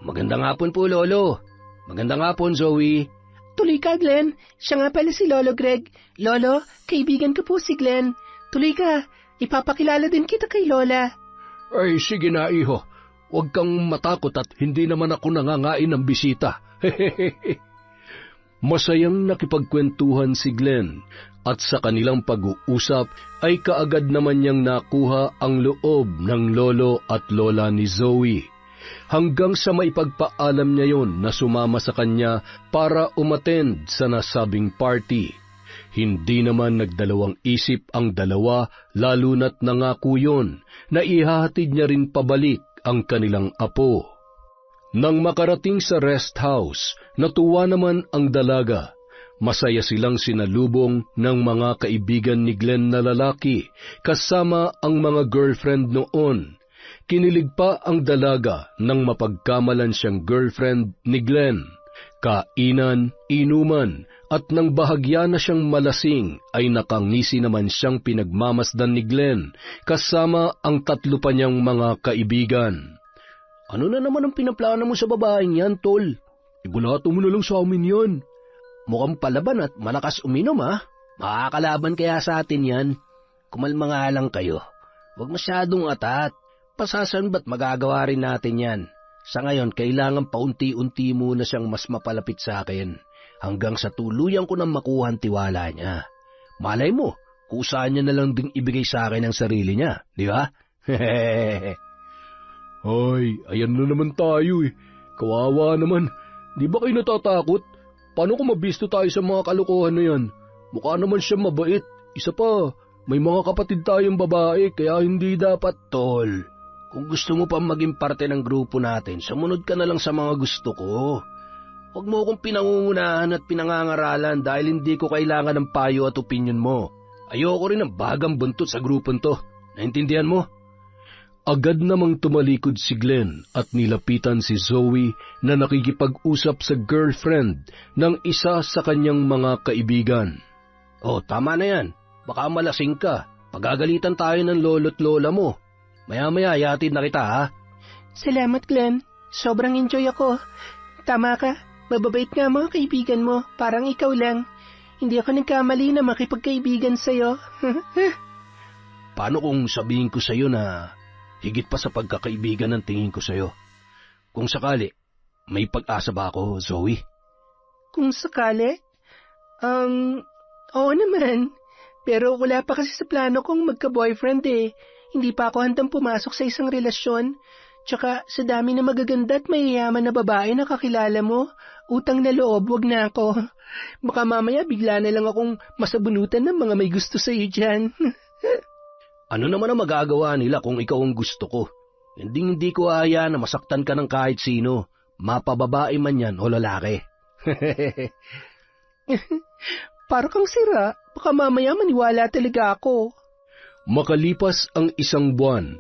Magandang hapon po, Lolo. Magandang hapon, Zoe. Tuloy ka, Glenn. Siya nga pala si Lolo Greg. Lolo, kaibigan ko po si Glenn. Tuloy ka. Ipapakilala din kita kay Lola. Ay, sige na, iho. Huwag kang matakot at hindi naman ako nangangain ng bisita. Masayang nakipagkwentuhan si Glenn at sa kanilang pag-uusap ay kaagad naman niyang nakuha ang loob ng lolo at lola ni Zoe. Hanggang sa maipagpaalam niya yon na sumama sa kanya para umattend sa nasabing party. Hindi naman nagdalawang isip ang dalawa lalo na't nangako yon na ihahatid niya rin pabalik ang kanilang apo. Nang makarating sa rest house, natuwa naman ang dalaga. Masaya silang sinalubong ng mga kaibigan ni Glenn na lalaki kasama ang mga girlfriend noon. Kinilig pa ang dalaga nang mapagkamalan siyang girlfriend ni Glenn. Kainan, inuman, at nang bahagya na siyang malasing ay nakangisi naman siyang pinagmamasdan ni Glenn kasama ang 3 pa niyang mga kaibigan. Ano na naman ang pinaplano mo sa babaeng yan, Tol? Ibulato mo na lang sa amin yan. Mukhang palaban at malakas uminom, ha? Makakalaban kaya sa atin yan. Kumalma nga lang kayo. Huwag masyadong atat. Pasasan ba't magagawa rin natin yan? Sa ngayon, kailangan paunti-unti muna siyang mas mapalapit sa akin hanggang sa tuluyan ko nang makuha ang tiwala niya. Malay mo, kusaan niya na lang ding ibigay sa akin ang sarili niya, di ba? Ay, ayan na naman tayo eh. Kawawa naman. Di ba kayo natatakot? Paano kung mabisto tayo sa mga kalokohan na yan? Mukha naman siya mabait. Isa pa, may mga kapatid tayong babae kaya hindi dapat. Tol, kung gusto mo pa maging parte ng grupo natin, sumunod ka na lang sa mga gusto ko. Huwag mo akong pinangungunahan at pinangangaralan dahil hindi ko kailangan ng payo at opinyon mo. Ayoko rin ng bagang buntot sa grupon to. Naintindihan mo? Agad namang tumalikod si Glenn at nilapitan si Zoe na nakikipag-usap sa girlfriend ng isa sa kanyang mga kaibigan. Oh, tama na yan. Baka malasing ka. Pagagalitan tayo ng lolo't lola mo. Maya-maya, yatid na kita, ha? Salamat, Glenn. Sobrang enjoy ako. Tama ka. Mababait nga mga kaibigan mo. Parang ikaw lang. Hindi ako nagkamali na makipagkaibigan sa'yo. Paano kung sabihin ko sa'yo na higit pa sa pagkakaibigan ng tingin ko sa'yo? Kung sakali, may pag-asa ba ako, Zoe? Kung sakali? Oo naman. Pero wala pa kasi sa plano kong magka-boyfriend eh. Hindi pa ako handang pumasok sa isang relasyon. Tsaka sa dami na magaganda at mayayaman na babae na kakilala mo, utang na loob, wag na ako. Baka mamaya bigla na lang akong masabunutan ng mga may gusto sa'yo dyan. Ano naman ang magagawa nila kung ikaw ang gusto ko? Hindi ko hayaan na masaktan ka ng kahit sino, mapababae man yan o lalaki. Para kang sira, baka mamaya maniwala talaga ako. Makalipas ang 1 buwan,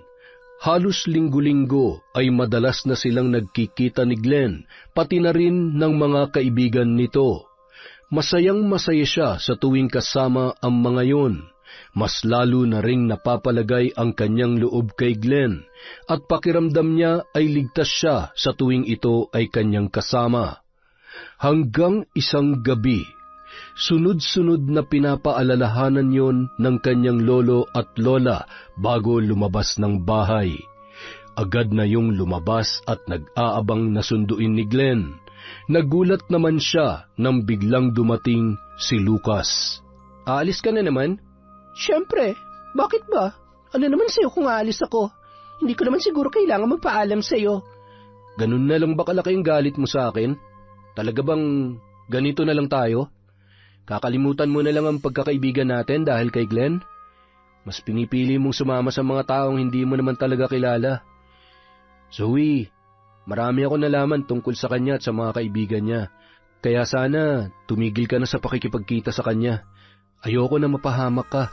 halos linggo-linggo ay madalas na silang nagkikita ni Glenn, pati na rin ng mga kaibigan nito. Masayang-masaya siya sa tuwing kasama ang mga yon. Mas lalo na ring napapalagay ang kanyang loob kay Glenn at pakiramdam niya ay ligtas siya sa tuwing ito ay kanyang kasama. Hanggang isang gabi, sunod-sunod na pinapaalalahanan yon ng kanyang lolo at lola bago lumabas ng bahay. Agad na yung lumabas at nag-aabang na sunduin ni Glenn. Nagulat naman siya nang biglang dumating si Lucas. Aalis ka na naman? Siyempre, bakit ba? Ano naman sa'yo kung aalis ako? Hindi ko naman siguro kailangan magpaalam sa'yo. Ganun na lang ba kalaki yung galit mo sa akin? Talaga bang ganito na lang tayo? Kakalimutan mo na lang ang pagkakaibigan natin dahil kay Glenn? Mas pinipili mong sumama sa mga taong hindi mo naman talaga kilala. Zoe, marami ako nalaman tungkol sa kanya at sa mga kaibigan niya. Kaya sana tumigil ka na sa pakikipagkita sa kanya. Ayoko na mapahamak ka.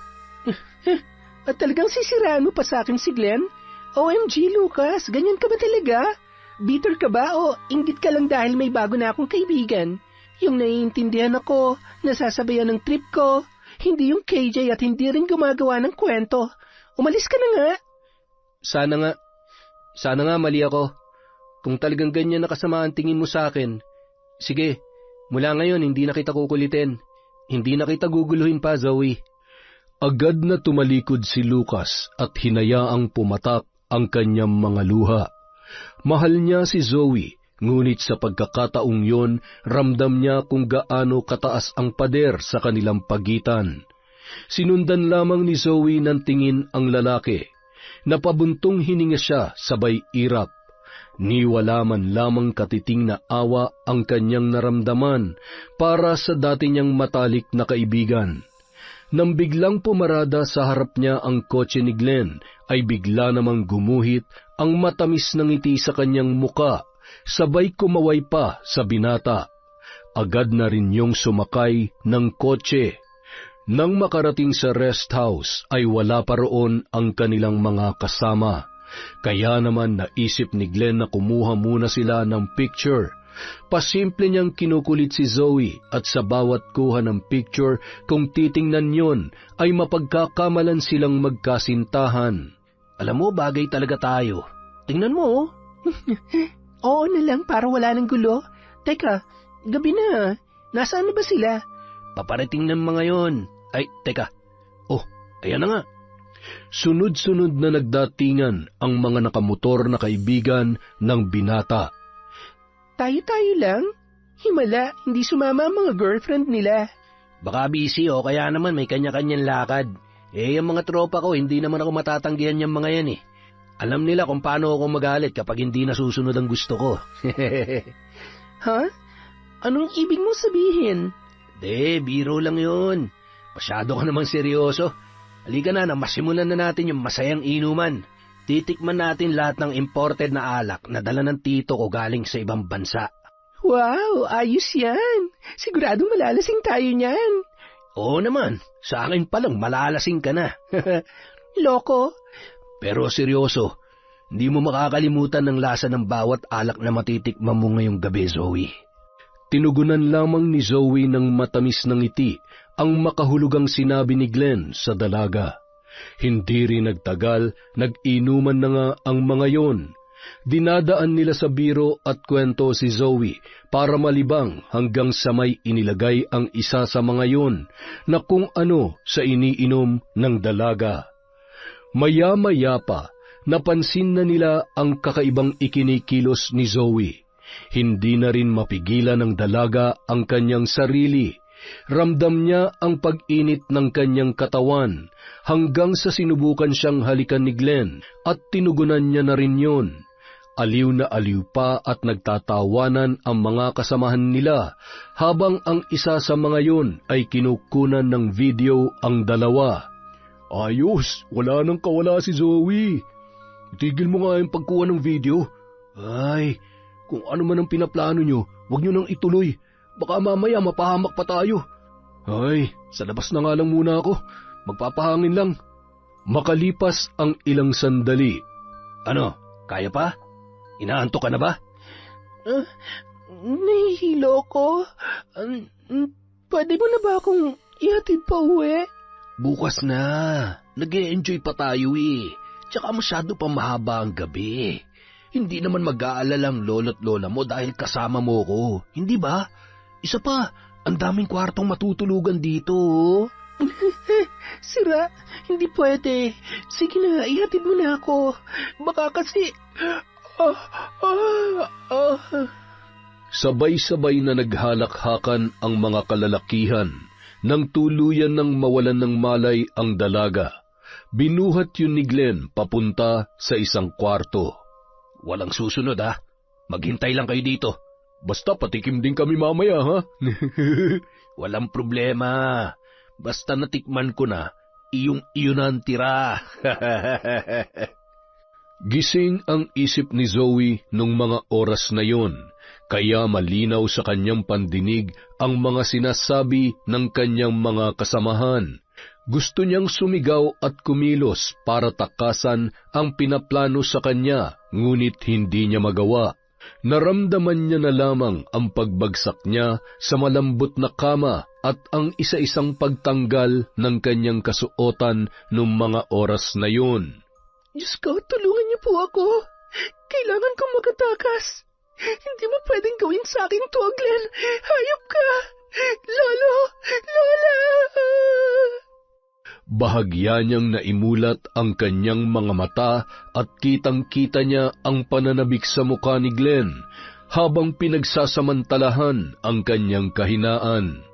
At talagang sisiraan mo pa sa akin si Glenn? OMG, Lucas, ganyan ka ba talaga? Bitter ka ba o inggit ka lang dahil may bago na akong kaibigan? Yung naiintindihan ako, nasasabayan ng trip ko, hindi yung KJ at hindi rin gumagawa ng kwento. Umalis ka na nga. Sana nga mali ako. kung talagang ganyan nakasama ang tingin mo sa akin, sige, mula ngayon hindi na kita kukulitin. Hindi na kita guguluhin pa, Zoe. Agad na tumalikod si Lucas at hinayaang pumatak ang kanyang mga luha. Mahal niya si Zoe, ngunit sa pagkakataong yon, ramdam niya kung gaano kataas ang pader sa kanilang pagitan. Sinundan lamang ni Zoe ng tingin ang lalaki. Napabuntong hininga siya sabay irap. Niwala man lamang katiting na awa ang kanyang naramdaman para sa dati niyang matalik na kaibigan. Nang biglang pumarada sa harap niya ang kotse ni Glenn, ay bigla namang gumuhit ang matamis na ngiti sa kanyang muka, sabay kumaway pa sa binata. Agad na rin yung sumakay ng kotse. Nang makarating sa rest house ay wala pa roon ang kanilang mga kasama. Kaya naman naisip ni Glenn na kumuha muna sila ng picture. Pasimple niyang kinukulit si Zoe at sa bawat kuha ng picture kung titingnan yon ay mapagkakamalan silang magkasintahan. Alam mo, bagay talaga tayo. Tingnan mo, oh. Oo na lang para wala ng gulo. Teka, gabi na. Nasaan na ba sila? Paparating ng mga yon. Ay, teka. Oh, ayan na nga. Sunod-sunod na nagdatingan ang mga nakamotor na kaibigan ng binata. Tayo-tayo lang? Himala, hindi sumama ang mga girlfriend nila. Baka busy o kaya naman may kanya-kanyang lakad. Yung mga tropa ko, hindi naman ako matatanggihan yung mga yan eh. Alam nila kung paano ako magalit kapag hindi nasusunod ang gusto ko. Ha? Anong ibig mong sabihin? Biro lang yun. Masyado ka namang seryoso. Halika na, masimulan na natin yung masayang inuman. Titikman natin lahat ng imported na alak na dala ng tito ko galing sa ibang bansa. Wow, ayos yan. Siguradong malalasing tayo niyan. Oo naman, sa akin palang malalasing ka na. Loko. Pero seryoso, hindi mo makakalimutan ng lasa ng bawat alak na matitikman mo ngayong gabi, Zoe. Tinugunan lamang ni Zoe ng matamis na ngiti ang makahulugang sinabi ni Glenn sa dalaga. Hindi rin nagtagal, nag-inuman na nga ang mga yon. Dinadaan nila sa biro at kwento si Zoe para malibang hanggang sa may inilagay ang isa sa mga yon na kung ano sa iniinom ng dalaga. Maya-maya pa, napansin na nila ang kakaibang ikinikilos ni Zoe. Hindi na rin mapigilan ng dalaga ang kanyang sarili. Ramdam niya ang pag-init ng kanyang katawan hanggang sa sinubukan siyang halikan ni Glenn at tinugunan niya na rin yun. Aliw na aliw pa at nagtatawanan ang mga kasamahan nila habang ang isa sa mga yun ay kinukunan ng video ang dalawa. Ayos, wala nang kawala si Zoe. Tigil mo nga yung pagkuha ng video. Ay, kung ano man ang pinaplano nyo, huwag nyo nang ituloy. Baka mamaya mapahamak pa tayo. Ay, sa labas na nga lang muna ako. Magpapahangin lang. Makalipas ang ilang sandali. Ano, kaya pa? Inaantok ka na ba? Nahihilo ko. Pwede mo na ba akong ihatid pa uwi? Bukas na. Nag-e-enjoy pa tayo eh. Tsaka masyado pa mahaba ang gabi. Hindi naman mag-aalala ang lolo't lola mo dahil kasama mo ko. Hindi ba? Isa pa, ang daming kwartong matutulugan dito. Sira, hindi pwede. Sige na, ihatid mo na ako. Baka kasi... Sabay-sabay na naghalakhakan ang mga kalalakihan nang tuluyan ng mawalan ng malay ang dalaga. Binuhat yun ni Glenn papunta sa isang kwarto. Walang susunod ha. Maghintay lang kayo dito. Basta patikim din kami mamaya ha. Walang problema. Basta natikman ko na, iyong-iyo na ang tira. Gising ang isip ni Zoe nung mga oras na yon, kaya malinaw sa kanyang pandinig ang mga sinasabi ng kanyang mga kasamahan. Gusto niyang sumigaw at kumilos para takasan ang pinaplano sa kanya, ngunit hindi niya magawa. Naramdaman niya na lamang ang pagbagsak niya sa malambot na kama at ang isa-isang pagtanggal ng kanyang kasuotan nung mga oras na yun. Diyos ko, tulungan niyo po ako. Kailangan kong makatakas. Hindi mo pwedeng gawin sa akin to, Glenn. Hayop ka! Lolo! Lola! Bahagya niyang naimulat ang kanyang mga mata at kitang-kita niya ang pananabik sa mukha ni Glenn habang pinagsasamantalahan ang kanyang kahinaan.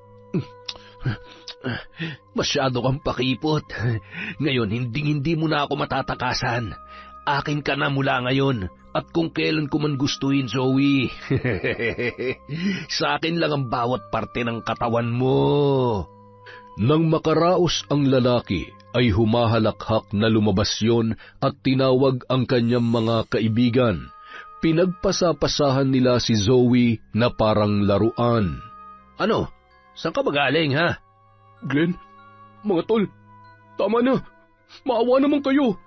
Masyado kang pakipot. Ngayon, hindi mo na ako matatakasan. Akin ka na mula ngayon, at kung kailan ko man gustuhin, Zoe. Sa akin lang ang bawat parte ng katawan mo. Nang makaraos ang lalaki, ay humahalakhak na lumabas yon at tinawag ang kanyang mga kaibigan. Pinagpasapasahan nila si Zoe na parang laruan. Ano? Saan ka magaling, ha? Glenn, mga tol, tama na. Maawa naman kayo.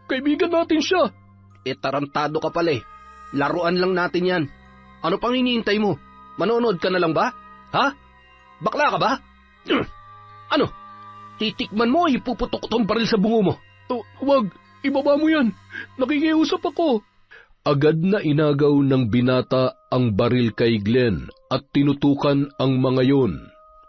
Kaibigan natin siya. Tarantado ka pala eh. Laruan lang natin yan. Ano pang hinihintay mo? Manonood ka na lang ba? Ha? Bakla ka ba? Ano? Titikman mo, ipuputok ko tong baril sa bungo mo. Huwag, ibaba mo yan. Nakikiusap ako. Agad na inagaw ng binata ang baril kay Glenn at tinutukan ang mga yon.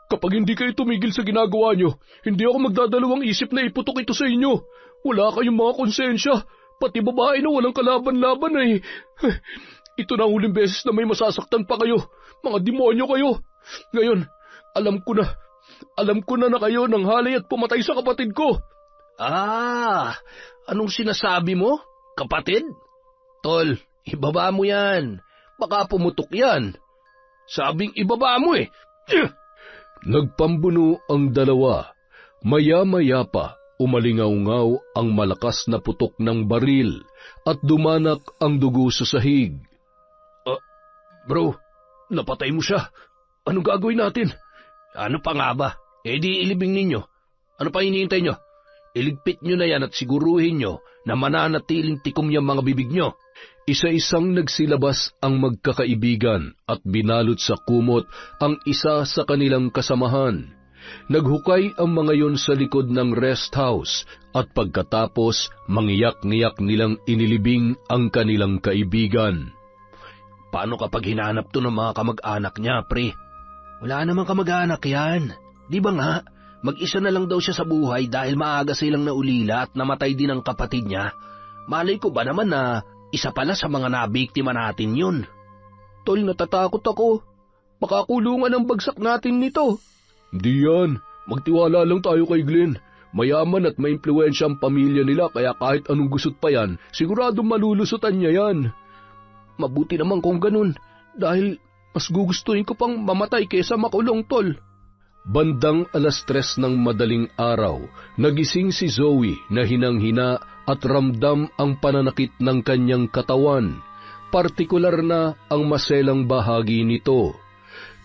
Kapag hindi kayo tumigil sa ginagawa nyo, hindi ako magdadalawang isip na iputok ito sa inyo. Wala kayong mga konsensya, pati babae na walang kalaban-laban ay. Ito na ang huling beses na may masasaktan pa kayo. Mga demonyo kayo. Ngayon, alam ko na kayo nang halay at pumatay sa kapatid ko. Anong sinasabi mo? Kapatid? Tol, ibaba mo yan. Baka pumutok yan. Sabing ibaba mo eh. Nagpambuno ang dalawa. Maya-maya pa, umalingaw-ngaw ang malakas na putok ng baril at dumanak ang dugo sa sahig. Bro, napatay mo siya. Anong gagawin natin? Ano pa nga ba? Di ilibing ninyo. Ano pa hinihintay nyo? Iligpit nyo na yan at siguruhin nyo na mananatiling tikom yung mga bibig nyo. Isa-isang nagsilabas ang magkakaibigan at binalot sa kumot ang isa sa kanilang kasamahan. Naghukay ang mga yon sa likod ng rest house at pagkatapos mangiyak-ngiyak nilang inilibing ang kanilang kaibigan. Paano kapag hinanap to ng mga kamag-anak niya, pre? Wala namang kamag-anak yan. Di ba nga, mag-isa na lang daw siya sa buhay dahil maaga silang naulila at namatay din ang kapatid niya. Malay ko ba naman na isa pala sa mga nabiktima natin yun? Tol, natatakot ako. Baka kulungan ang bagsak natin nito. Di yan. Magtiwala lang tayo kay Glenn. Mayaman at may impluwensya ang pamilya nila kaya kahit anong gusot pa yan, siguradong malulusutan niya yan. Mabuti naman kung ganun, dahil mas gugustuhin ko pang mamatay kaysa makulong, Tol. Bandang 3:00 ng madaling araw, nagising si Zoe na hinang-hina at ramdam ang pananakit ng kanyang katawan, partikular na ang maselang bahagi nito.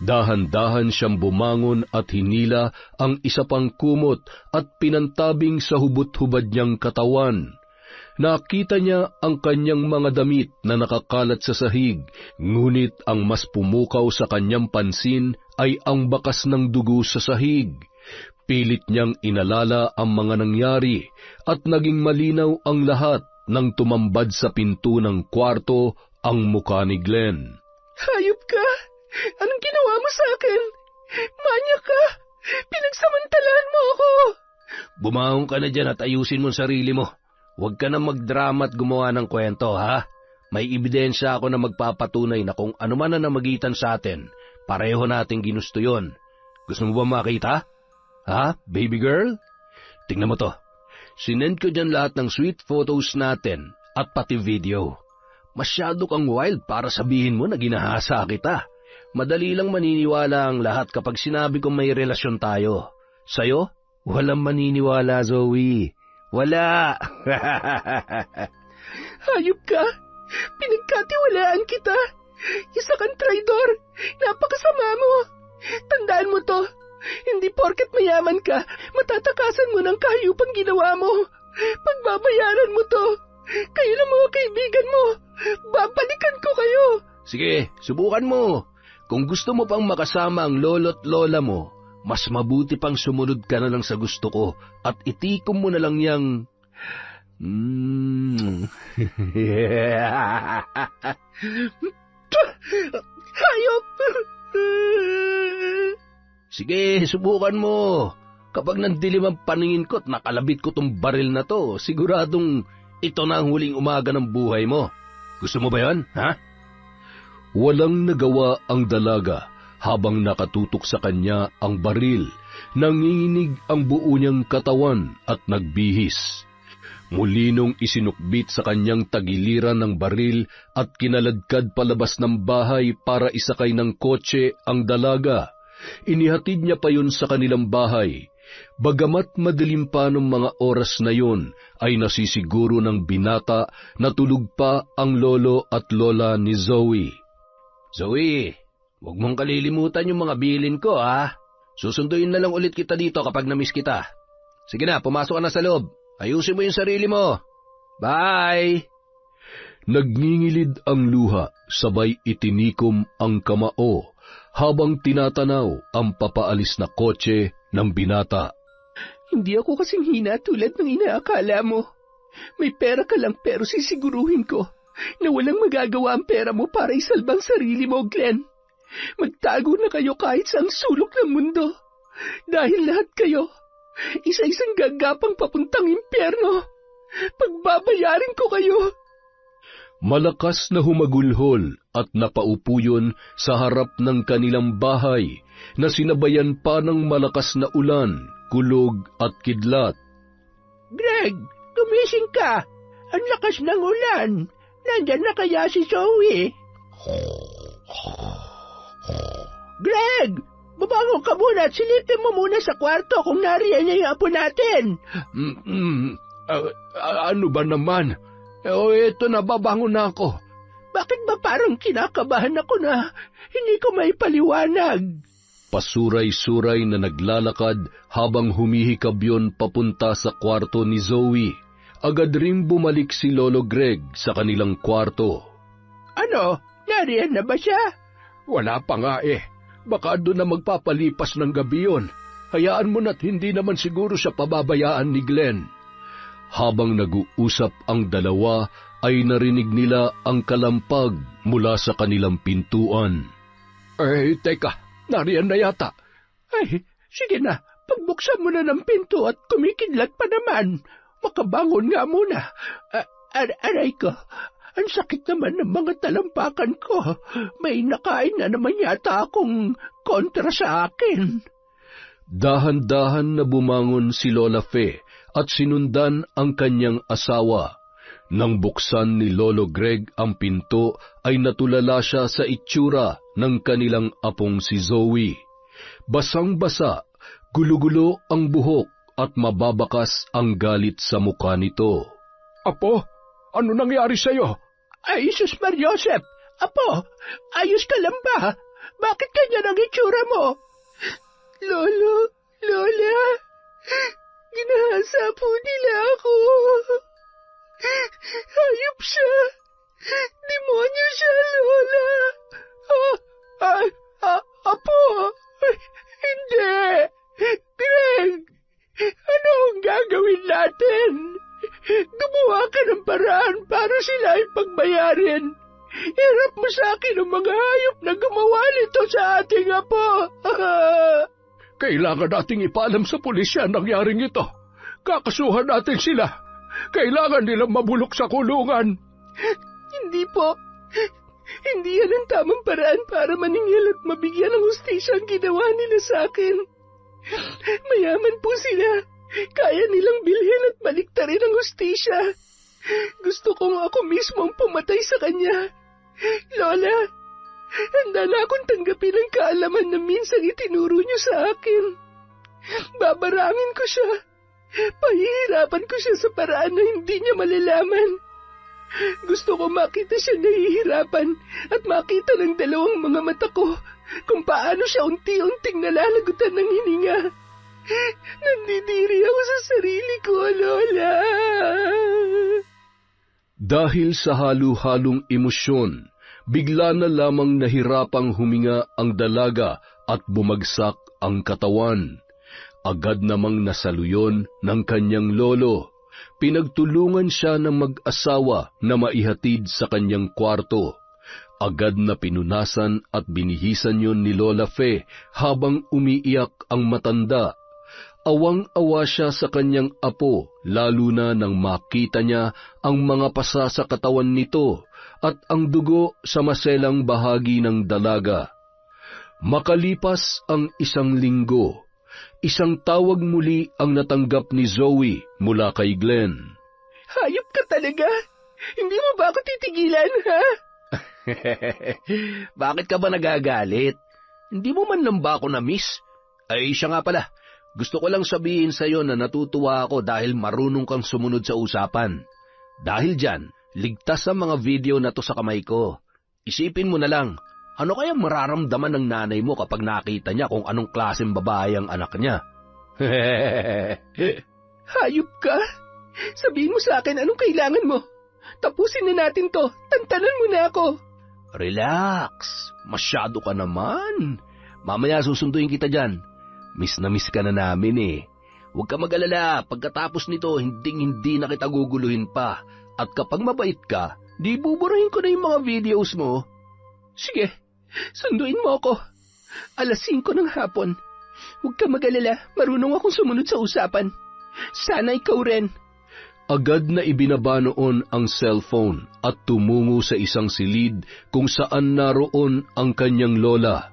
Dahan-dahan siyang bumangon at hinila ang isa pang kumot at pinantabing sa hubot-hubad niyang katawan. Nakita niya ang kanyang mga damit na nakakalat sa sahig, ngunit ang mas pumukaw sa kanyang pansin ay ang bakas ng dugo sa sahig. Pilit niyang inalala ang mga nangyari at naging malinaw ang lahat nang tumambad sa pinto ng kwarto ang mukha ni Glenn. Hayop ka! Anong ginawa mo sa akin? Manyak ka! Pinagsamantalahan mo ako! Bumangon ka na dyan at ayusin mo ang sarili mo. Huwag ka na magdrama at gumawa ng kwento, ha? May ebidensya ako na magpapatunay na kung ano man na namagitan sa atin, pareho nating ginusto yon. Gusto mo ba makita? Ha, baby girl? Tingnan mo to. Sinend ko dyan lahat ng sweet photos natin at pati video. Masyado kang wild para sabihin mo na ginahasa kita. Madali lang maniniwala ang lahat kapag sinabi kong may relasyon tayo. Sa'yo, walang maniniwala, Zoe. Wala! Hayop ka! Pinagkatiwalaan kita! Isa kang traidor! Napakasama mo! Tandaan mo to! Hindi porket mayaman ka, matatakasan mo ng kahayupang ginawa mo! Pagbabayaran mo to! Kayo ng mga kaibigan mo! Babalikan ko kayo! Sige, subukan mo! Kung gusto mo pang makasama ang lolo't lola mo, mas mabuti pang sumunod ka na lang sa gusto ko at itikom mo na lang yang Hayop! Sige, subukan mo. Kapag nandilim ang paningin ko at nakalabit ko tong baril na to, siguradong ito na ang huling umaga ng buhay mo. Gusto mo ba yan, ha? Walang nagawa ang dalaga habang nakatutok sa kanya ang baril. Nanginginig ang buo niyang katawan at nagbihis. Muli nung isinukbit sa kanyang tagiliran ng baril at kinaladkad palabas ng bahay para isakay ng kotse ang dalaga. Inihatid niya pa yun sa kanilang bahay. Bagamat madilim pa ng mga oras na yun, ay nasisiguro ng binata na tulog pa ang lolo at lola ni Zoe. Zoe, huwag mong kalilimutan yung mga bilin ko, ha? Susunduin na lang ulit kita dito kapag namiss kita. Sige na, pumasok ka na sa loob. Ayusin mo yung sarili mo. Bye! Nagngingilid ang luha, sabay itinikom ang kamao habang tinatanaw ang papaalis na kotse ng binata. Hindi ako kasing hina tulad ng inaakala mo. May pera ka lang pero sisiguruhin ko na walang magagawa ang pera mo para isalbang sarili mo, Glenn. Magtago na kayo kahit sa sulok ng mundo. Dahil lahat kayo, isa-isang gagapang papuntang impyerno. Pagbabayarin ko kayo. Malakas na humagulhol at napaupo yun sa harap ng kanilang bahay na sinabayan pa ng malakas na ulan, kulog at kidlat. Greg, gumising ka. Ang lakas ng ulan. Nandyan na kaya si Zoe? Greg, babangon ka muna at silipin mo muna sa kwarto kung nariyan niya yung apo natin. Ano ba naman? Eto na, babangon na ako. Bakit ba parang kinakabahan ako na hindi ko may paliwanag? Pasuray-suray na naglalakad habang humihikab yun papunta sa kwarto ni Zoe. Agad ring bumalik si Lolo Greg sa kanilang kwarto. Ano? Nariyan na ba siya? Wala pa nga eh. Baka doon na magpapalipas ng gabi yun. Hayaan mo na't hindi naman siguro siya pababayaan ni Glenn. Habang nag-uusap ang dalawa, ay narinig nila ang kalampag mula sa kanilang pintuan. Teka, nariyan na yata. Ay, sige na, pagbuksan mo na ng pinto at kumikidlat pa naman. Makabangon nga muna. Aray ko, ang sakit naman ng mga talampakan ko. May nakain na naman yata akong kontra sa akin. Dahan-dahan na bumangon si Lola Fe at sinundan ang kanyang asawa. Nang buksan ni Lolo Greg ang pinto, ay natulala siya sa itsura ng kanilang apong si Zoe. Basang-basa, gulo-gulo ang buhok at mababakas ang galit sa mukha nito. Apo, ano nangyari sa'yo? Ay, Sus Mariosep! Apo, ayos ka lang ba? Bakit ganyan ang itsura mo? Lolo, Lola, ginahasa po nila ako. Hayop siya. Demonyo siya, Lola. Apo, hindi. Greg, ano ang gagawin natin? Gumawa ka ng paraan para sila ay pagbayarin. Hirap mo sa akin ang mga hayop na gumawa nito sa ating apo. Kailangan nating ipaalam sa pulisya ang nangyaring ito. Kakasuhan natin sila. Kailangan nilang mabulok sa kulungan. Hindi po. Hindi yan ang tamang paraan para maningil at mabigyan ng hustisya ang ginawa nila sa akin. Mayaman po sila. Kaya nilang bilhin at baliktarin ang hustisya. Gusto kong ako mismo ang pumatay sa kanya. Lola, handa na akong tanggapin ang kaalaman na minsan itinuro niyo sa akin. Babarangin ko siya. Pahihirapan ko siya sa paraan na hindi niya malalaman. Gusto ko makita siya nahihirapan at makita ng dalawang mga mata ko kung paano siya unti-unting nalalagutan ng hininga. Nandidiri ako sa sarili ko, Lola. Dahil sa halo-halong emosyon, bigla na lamang nahirapang huminga ang dalaga at bumagsak ang katawan. Agad namang nasaluyon ng kanyang lolo. pinagtulungan siya ng mag-asawa na maihatid sa kanyang kwarto. Agad na pinunasan at binihisan yun ni Lola Fe habang umiiyak ang matanda. Awang-awa siya sa kanyang apo, lalo na nang makita niya ang mga pasa sa katawan nito at ang dugo sa maselang bahagi ng dalaga. Makalipas ang 1 linggo, isang tawag muli ang natanggap ni Zoe mula kay Glenn. Hayop ka talaga! Hindi mo ba ako titigilan, ha? Bakit ka ba nagagalit? Hindi mo man lang ba ako na-miss? Ay, siya nga pala. Gusto ko lang sabihin sa'yo na natutuwa ako dahil marunong kang sumunod sa usapan. Dahil dyan, ligtas ang mga video na to sa kamay ko. Isipin mo na lang, ano kaya mararamdaman ng nanay mo kapag nakita niya kung anong klaseng babae ang anak niya? Hayop ka! Sabihin mo sa akin anong kailangan mo. Tapusin na natin to. Tantanan mo na ako. Relax. Masyado ka naman. Mamaya susunduin kita dyan. Miss na miss ka na namin eh. Huwag ka mag-alala. Pagkatapos nito, hindi na kita guguluhin pa. At kapag mabait ka, di buburahin ko na yung mga videos mo. Sige, sunduin mo ako. 5:00 ng hapon. Huwag ka mag-alala. Marunong akong sumunod sa usapan. Sana ikaw rin. Agad na ibinaba noon ang cellphone at tumungo sa isang silid kung saan naroon ang kanyang lola.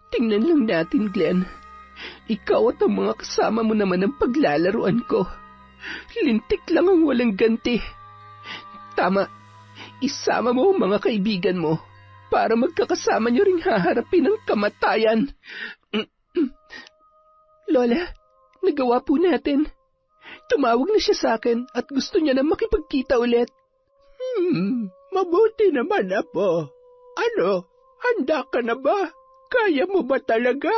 Tingnan lang natin, Glenn. Ikaw at ang mga kasama mo naman ang paglalaruan ko. Lintik lang ang walang ganti. Tama, isama mo ang mga kaibigan mo para magkakasama niyo ring haharapin ang kamatayan. Lola, nagawa po natin. Tumawag na siya sa akin at gusto niya na makipagkita ulit. Mabuti naman, Apo. Ano, handa ka na ba? Kaya mo ba talaga?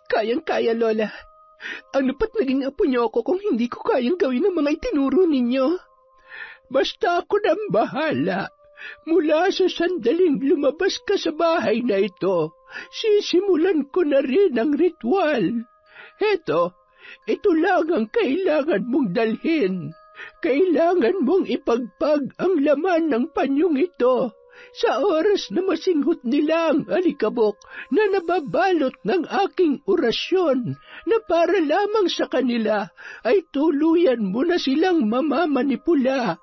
Kayang-kaya, Lola. Ano pat naging apo niyo ako kung hindi ko kayang gawin ang mga itinuro ninyo? Basta ako nang bahala. Mula sa sandaling lumabas ka sa bahay na ito, sisimulan ko na rin ang ritual. Ito lang ang kailangan mong dalhin. Kailangan mong ipagpag ang laman ng panyong ito sa oras na masinghot nila ang alikabok na nababalot ng aking orasyon na para lamang sa kanila ay tuluyan mo na silang mamamanipula.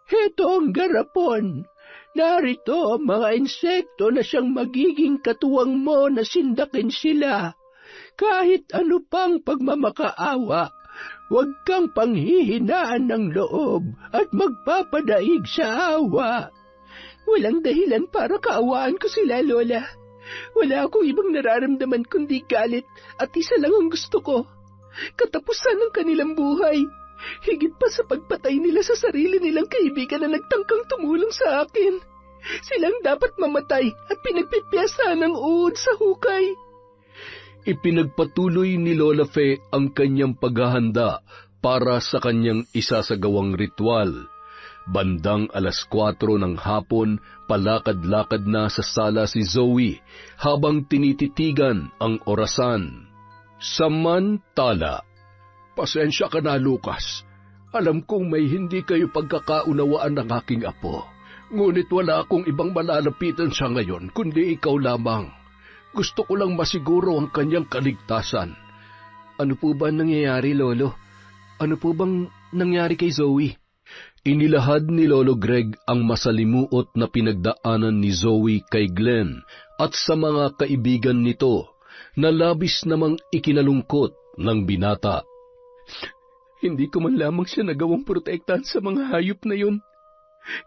Heto ang garapon. Narito ang mga insekto na siyang magiging katuwang mo na sindakin sila. Kahit ano pang pagmamakaawa, huwag kang panghihinaan ng loob at magpapadaig sa awa. Walang dahilan para kaawaan ko sila, Lola. Wala akong ibang nararamdaman kundi galit at isa lang ang gusto ko. Katapusan ng kanilang buhay. Higit pa sa pagpatay nila sa sarili nilang kaibigan na nagtangkang tumulong sa akin. Silang dapat mamatay at pinagpipiyasahan ng uod sa hukay. Ipinagpatuloy ni Lola Fe ang kanyang paghahanda para sa kanyang isasagawang ritual. Bandang 4:00 ng hapon, palakad-lakad na sa sala si Zoe habang tinititigan ang orasan. Samantala, Pasensya ka na, Lucas. Alam kong may hindi kayo pagkakaunawaan ng aking apo. Ngunit wala akong ibang malalapitan sa ngayon kundi ikaw lamang. Gusto ko lang masiguro ang kanyang kaligtasan. Ano po ba nangyayari, Lolo? Ano po bang nangyari kay Zoe? Inilahad ni Lolo Greg ang masalimuot na pinagdaanan ni Zoe kay Glenn at sa mga kaibigan nito na labis namang ikinalungkot ng binata. Hindi ko man lamang siya nagawang protektahan sa mga hayop na yun.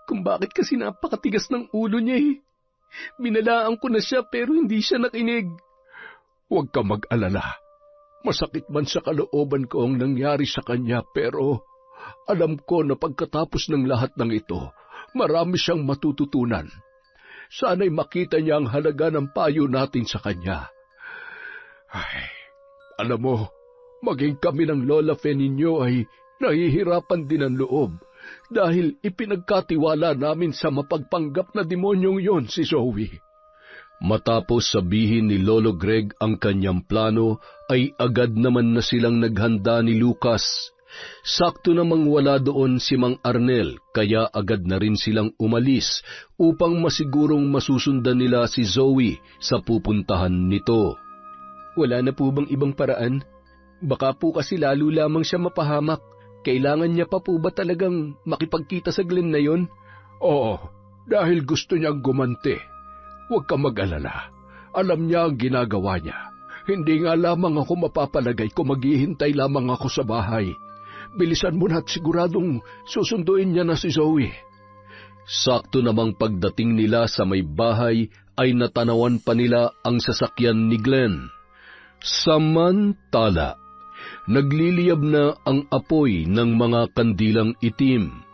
Kung bakit kasi napakatigas ng ulo niya eh. Binalaan ko na siya pero hindi siya nakinig. Huwag ka mag-alala. Masakit man sa kalooban ko ang nangyari sa kanya pero alam ko na pagkatapos ng lahat ng ito, marami siyang matututunan. Sana'y makita niya ang halaga ng payo natin sa kanya. Ay, alam mo, maging kami ng Lola Fe ninyo ay nahihirapan din ang loob dahil ipinagkatiwala namin sa mapagpanggap na demonyong yon si Zoe. Matapos sabihin ni Lolo Greg ang kanyang plano, ay agad naman na silang naghanda ni Lucas. Sakto namang wala doon si Mang Arnel, kaya agad na rin silang umalis upang masigurong masusundan nila si Zoe sa pupuntahan nito. Wala na po bang ibang paraan? Baka po kasi lalo lamang siya mapahamak. Kailangan niya pa po ba talagang makipagkita sa Glenn na yon? Oo, dahil gusto niyang gumanti. Huwag ka mag-alala. Alam niya ang ginagawa niya. Hindi nga lamang ako mapapalagay kung maghihintay lamang ako sa bahay. Bilisan mo na at siguradong susunduin niya na si Zoe. Sakto namang pagdating nila sa may bahay ay natanawan pa nila ang sasakyan ni Glenn. Samantala, nagliliyab na ang apoy ng mga kandilang itim,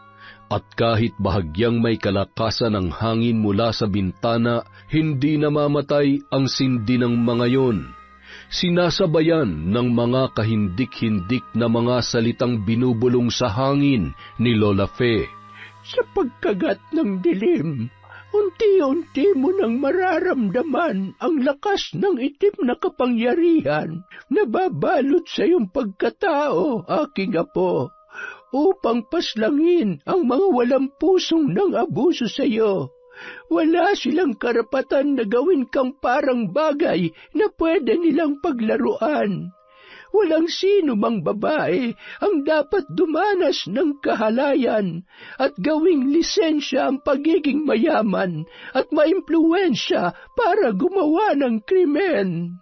at kahit bahagyang may kalakasan ng hangin mula sa bintana, hindi namamatay ang sindi ng mga yon. Sinasabayan ng mga kahindik-hindik na mga salitang binubulong sa hangin ni Lola Fe. Sa pagkagat ng dilim, unti-unti mo nang mararamdaman ang lakas ng itim na kapangyarihan na babalot sa iyong pagkatao, aking apo, upang paslangin ang mga walang pusong nang abuso sa iyo. Wala silang karapatan na gawin kang parang bagay na pwede nilang paglaruan. Walang sino mang babae ang dapat dumanas ng kahalayan at gawing lisensya ang pagiging mayaman at maimpluwensya para gumawa ng krimen.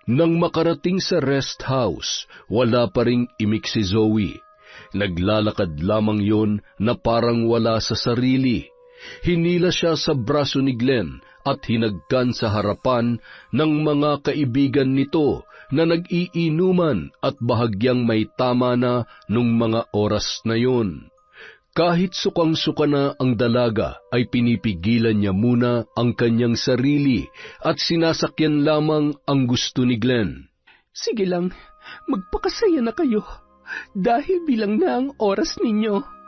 Nang makarating sa rest house, wala pa ring imik si Zoe. Naglalakad lamang yon na parang wala sa sarili. Hinila siya sa braso ni Glenn at hinagkan sa harapan ng mga kaibigan nito na nag-iinuman at bahagyang may tama na nung mga oras na yon. Kahit sukang-suka na ang dalaga, ay pinipigilan niya muna ang kanyang sarili at sinasakyan lamang ang gusto ni Glenn. Sige lang, magpakasaya na kayo dahil bilang na ang oras ninyo.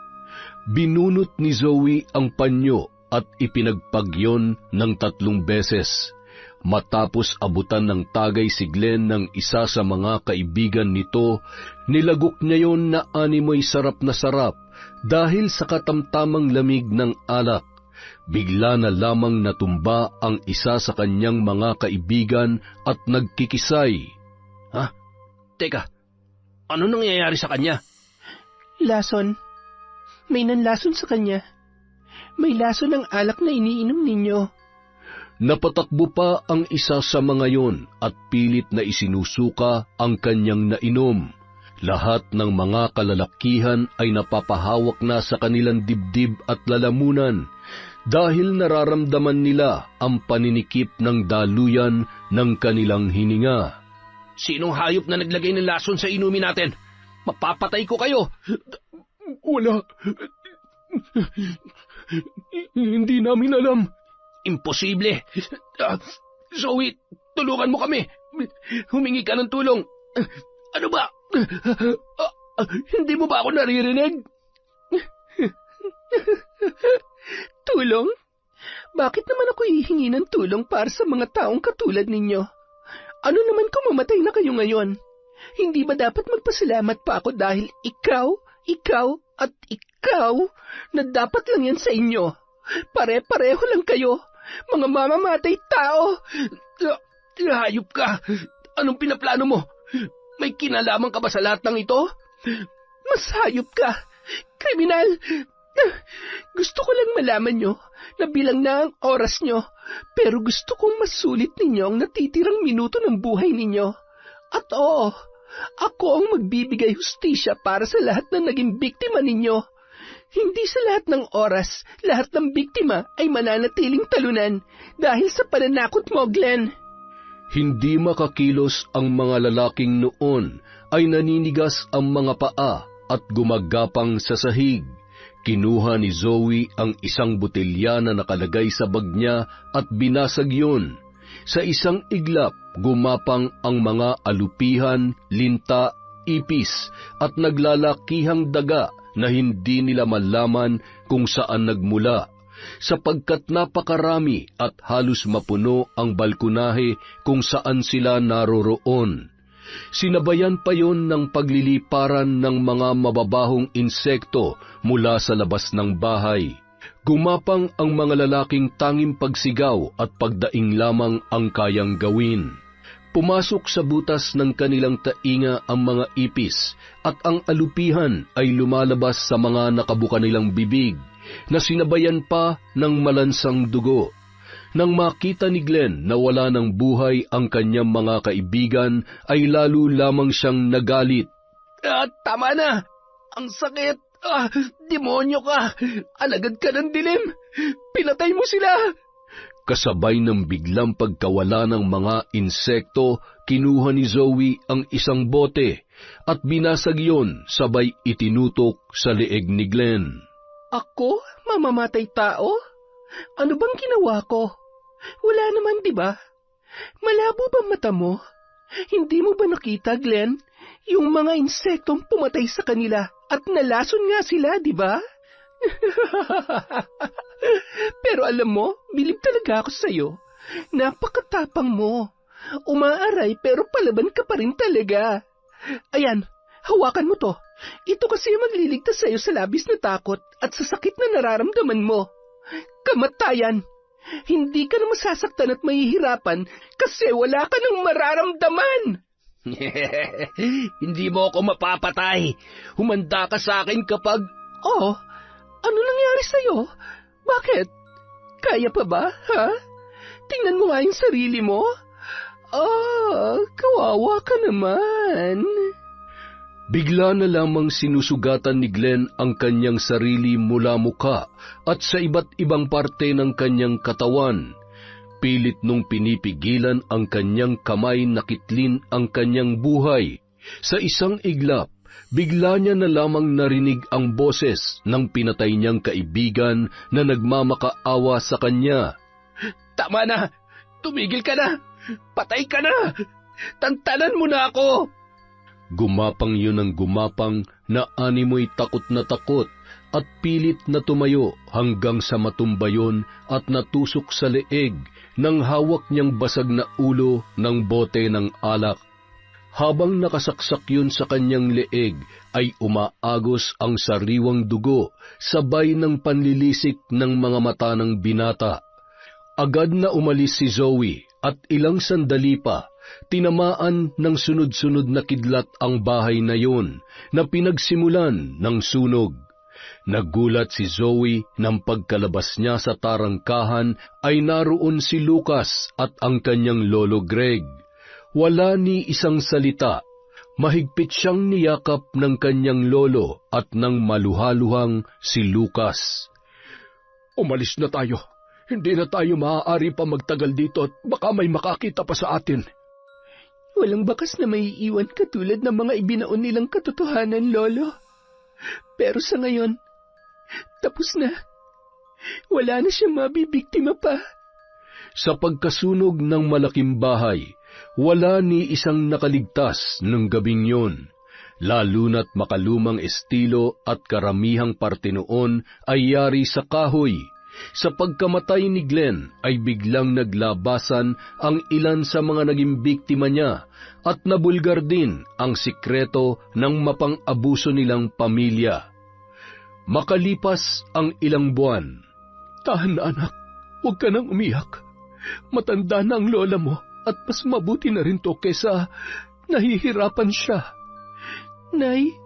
Binunot ni Zoe ang panyo at ipinagpagyon ng 3 beses. Matapos abutan ng tagay si Glenn ng isa sa mga kaibigan nito, nilagok niya yon na animoy sarap na sarap dahil sa katamtamang lamig ng alak. Bigla na lamang natumba ang isa sa kanyang mga kaibigan at nagkikisay. Ha? Teka, ano nangyayari sa kanya? Lason. May nanlason sa kanya. May lason ng alak na iniinom ninyo. Napatakbo pa ang isa sa mga yon at pilit na isinusuka ang kanyang nainom. Lahat ng mga kalalakihan ay napapahawak na sa kanilang dibdib at lalamunan dahil nararamdaman nila ang paninikip ng daluyan ng kanilang hininga. Sinong hayop na naglagay ng lason sa inumin natin? Mapapatay ko kayo! Wala. Hindi namin alam. Imposible. Zoe, tulungan mo kami. Humingi ka ng tulong. Ano ba? Hindi mo ba ako naririnig? Tulong? Bakit naman ako hihingi ng tulong para sa mga taong katulad ninyo? Ano naman kung mamatay na kayo ngayon? Hindi ba dapat magpasalamat pa ako dahil ikaw at ikaw na dapat lang yan sa inyo? Pare-pareho lang kayo, mga mamamatay tao. Hayop ka. Anong pinaplano mo? May kinalaman ka ba sa lahat ng ito? Mas hayop ka, kriminal. Gusto ko lang malaman nyo na bilang na ang oras nyo, pero gusto kong masulit ninyo ang natitirang minuto ng buhay ninyo. At oo, ako ang magbibigay hustisya para sa lahat ng naging biktima ninyo. Hindi sa lahat ng oras, lahat ng biktima ay mananatiling talunan dahil sa pananakot mo, Glenn. Hindi makakilos ang mga lalaking noon ay naninigas ang mga paa at gumagapang sa sahig. Kinuha ni Zoe ang isang botelya na nakalagay sa bag niya at binasag yun. Sa isang iglap, gumapang ang mga alupihan, linta, ipis at naglalakihang daga na hindi nila malaman kung saan nagmula, sapagkat napakarami at halos mapuno ang balkonahe kung saan sila naroroon. Sinabayan pa yon ng pagliliparan ng mga mababahong insekto mula sa labas ng bahay. Gumapang ang mga lalaking tanging pagsigaw at pagdaing lamang ang kayang gawin. Pumasok sa butas ng kanilang tainga ang mga ipis at ang alupihan ay lumalabas sa mga nakabuka nilang bibig na sinabayan pa ng malansang dugo. Nang makita ni Glenn na wala ng buhay ang kanyang mga kaibigan, ay lalo lamang siyang nagalit. Tama na! Ang sakit! Demonyo ka! Alagad ka ng dilim! Pinatay mo sila! Kasabay ng biglang pagkawala ng mga insekto, kinuha ni Zoe ang isang bote at binasag iyon sabay itinutok sa leeg ni Glenn. Ako? Mamamatay tao? Ano bang ginawa ko? Wala naman, di ba? Malabo ba mata mo? Hindi mo ba nakita, Glenn? Yung mga insektong pumatay sa kanila at nalason nga sila, di ba? Pero alam mo, bilib talaga ako sa'yo. Napakatapang mo. Umaaray pero palaban ka pa rin talaga. Ayan, hawakan mo to. Ito kasi ang magliligtas sa'yo sa labis na takot at sa sakit na nararamdaman mo. Kamatayan! Hindi ka na masasaktan at mahihirapan kasi wala ka nang mararamdaman. Hindi mo ako mapapatay. Humanda ka sa akin kapag... Oh, ano nangyari sa'yo? Bakit? Kaya pa ba, ha? Tingnan mo nga yung sarili mo. Kawawa ka naman. Bigla na lamang sinusugatan ni Glenn ang kanyang sarili mula mukha at sa iba't ibang parte ng kanyang katawan. Pilit nung pinipigilan ang kanyang kamay na kitlin ang kanyang buhay. Sa isang iglap, bigla niya na lamang narinig ang boses ng pinatay niyang kaibigan na nagmamakaawa sa kanya. Tama na! Tumigil ka na! Patay ka na! Tantanan mo na ako! Gumapang yun ang gumapang na animoy takot na takot at pilit na tumayo hanggang sa matumba yun at natusok sa leeg ng hawak niyang basag na ulo ng bote ng alak. Habang nakasaksak yun sa kanyang leeg, ay umaagos ang sariwang dugo, sabay ng panlilisik ng mga mata ng binata. Agad na umalis si Zoe at ilang sandali pa, tinamaan ng sunod-sunod na kidlat ang bahay na yun na pinagsimulan ng sunog. Nagulat si Zoe nang pagkalabas niya sa tarangkahan ay naroon si Lucas at ang kanyang lolo Greg. Wala ni isang salita. Mahigpit siyang niyakap ng kanyang lolo at ng maluhaluhang si Lucas. Umalis na tayo. Hindi na tayo maaari pa magtagal dito at baka may makakita pa sa atin. Walang bakas na may iiwan katulad ng mga ibinaon nilang katotohanan, Lolo. Pero sa ngayon, tapos na. Wala na siyang mabibiktima pa. Sa pagkasunog ng malaking bahay, wala ni isang nakaligtas ng gabing yon. Lalo na't makalumang estilo at karamihang parte noon ay yari sa kahoy. Sa pagkamatay ni Glenn ay biglang naglabasan ang ilan sa mga naging biktima niya at nabulgar din ang sikreto ng mapang-abuso nilang pamilya. Makalipas ang ilang buwan. Tahan na anak, huwag ka nang umiyak. Matanda na ang lola mo at mas mabuti na rin to kesa nahihirapan siya. Nay,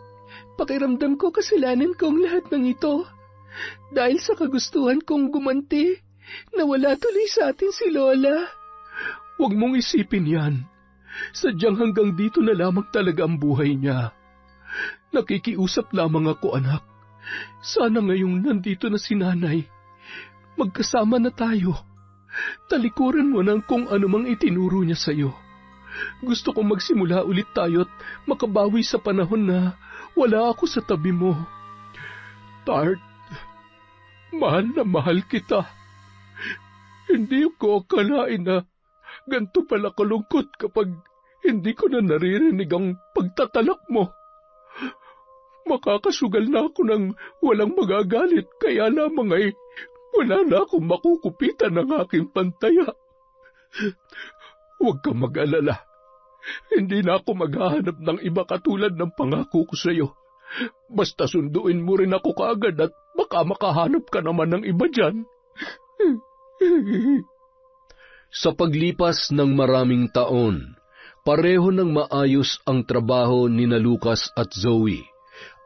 pakiramdam ko kasalanan ko ang lahat ng ito. Dahil sa kagustuhan kong gumanti, nawala tuloy sa atin si Lola. Huwag mong isipin yan. Sadyang hanggang dito na lamang talaga ang buhay niya. Nakikiusap lamang ako, anak. Sana ngayong nandito na si nanay, magkasama na tayo. Talikuran mo ng kung anumang itinuro niya sa'yo. Gusto kong magsimula ulit tayo at makabawi sa panahon na wala ako sa tabi mo. Tart, mahal na mahal kita. Hindi ko akalain na ganito pala kalungkot kapag hindi ko na naririnig ang pagtatalak mo. Makakasugal na ako ng walang magagalit, kaya lamang ay wala na akong makukupitan ng aking pantaya. Huwag kang mag-alala. Hindi na ako maghahanap ng iba katulad ng pangako ko sa iyo. Basta sunduin mo rin ako kaagad at baka makahanap ka naman ng iba dyan. Sa paglipas ng maraming taon, pareho ng maayos ang trabaho ni na Lucas at Zoe.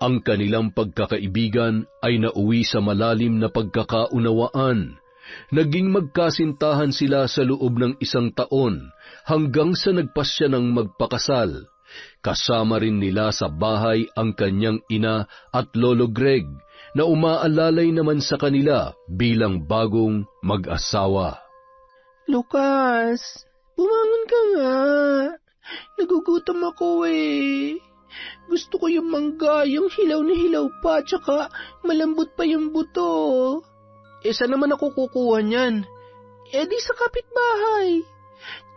Ang kanilang pagkakaibigan ay nauwi sa malalim na pagkakaunawaan. Naging magkasintahan sila sa loob ng 1 taon hanggang sa nagpasya ng magpakasal. Kasama rin nila sa bahay ang kanyang ina at Lolo Greg na umaalalay naman sa kanila bilang bagong mag-asawa. Lucas, bumangon ka nga. Nagugutom ako eh. Gusto ko yung mangga, yung hilaw na hilaw pa, tsaka malambot pa yung buto. Saan naman ako kukuha niyan? Di sa kapitbahay.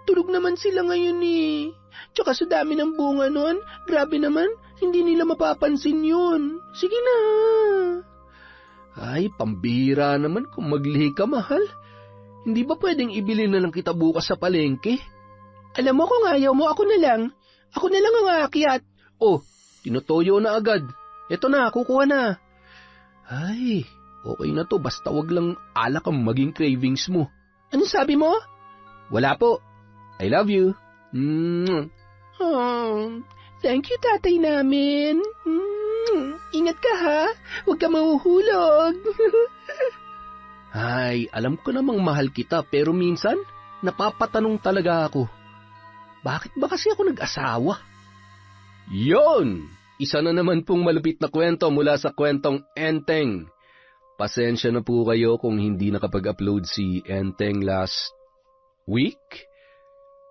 Tulog naman sila ngayon eh. Tsaka sa dami ng bunga nun, grabe naman, hindi nila mapapansin yun. Sige na. Ay, pambihira naman kung maglihi ka, mahal. Hindi ba pwedeng ibili na lang kita bukas sa palengke? Alam mo kung ayaw mo, ako na lang. Ako na lang ang aakyat. Oh, tinutoyo na agad. Eto na, kukuha na. Ay, okay na to, basta wag lang alak ang maging cravings mo. Ano sabi mo? Wala po. I love you. Oh, thank you, tatay namin. Ingat ka ha, huwag ka mahuhulog. Ay, alam ko namang mahal kita, pero minsan, napapatanong talaga ako. Bakit ba kasi ako nag-asawa? Yon! Isa na naman pong malupit na kwento mula sa kwentong Enteng. Pasensya na po kayo kung hindi nakapag-upload si Enteng last week.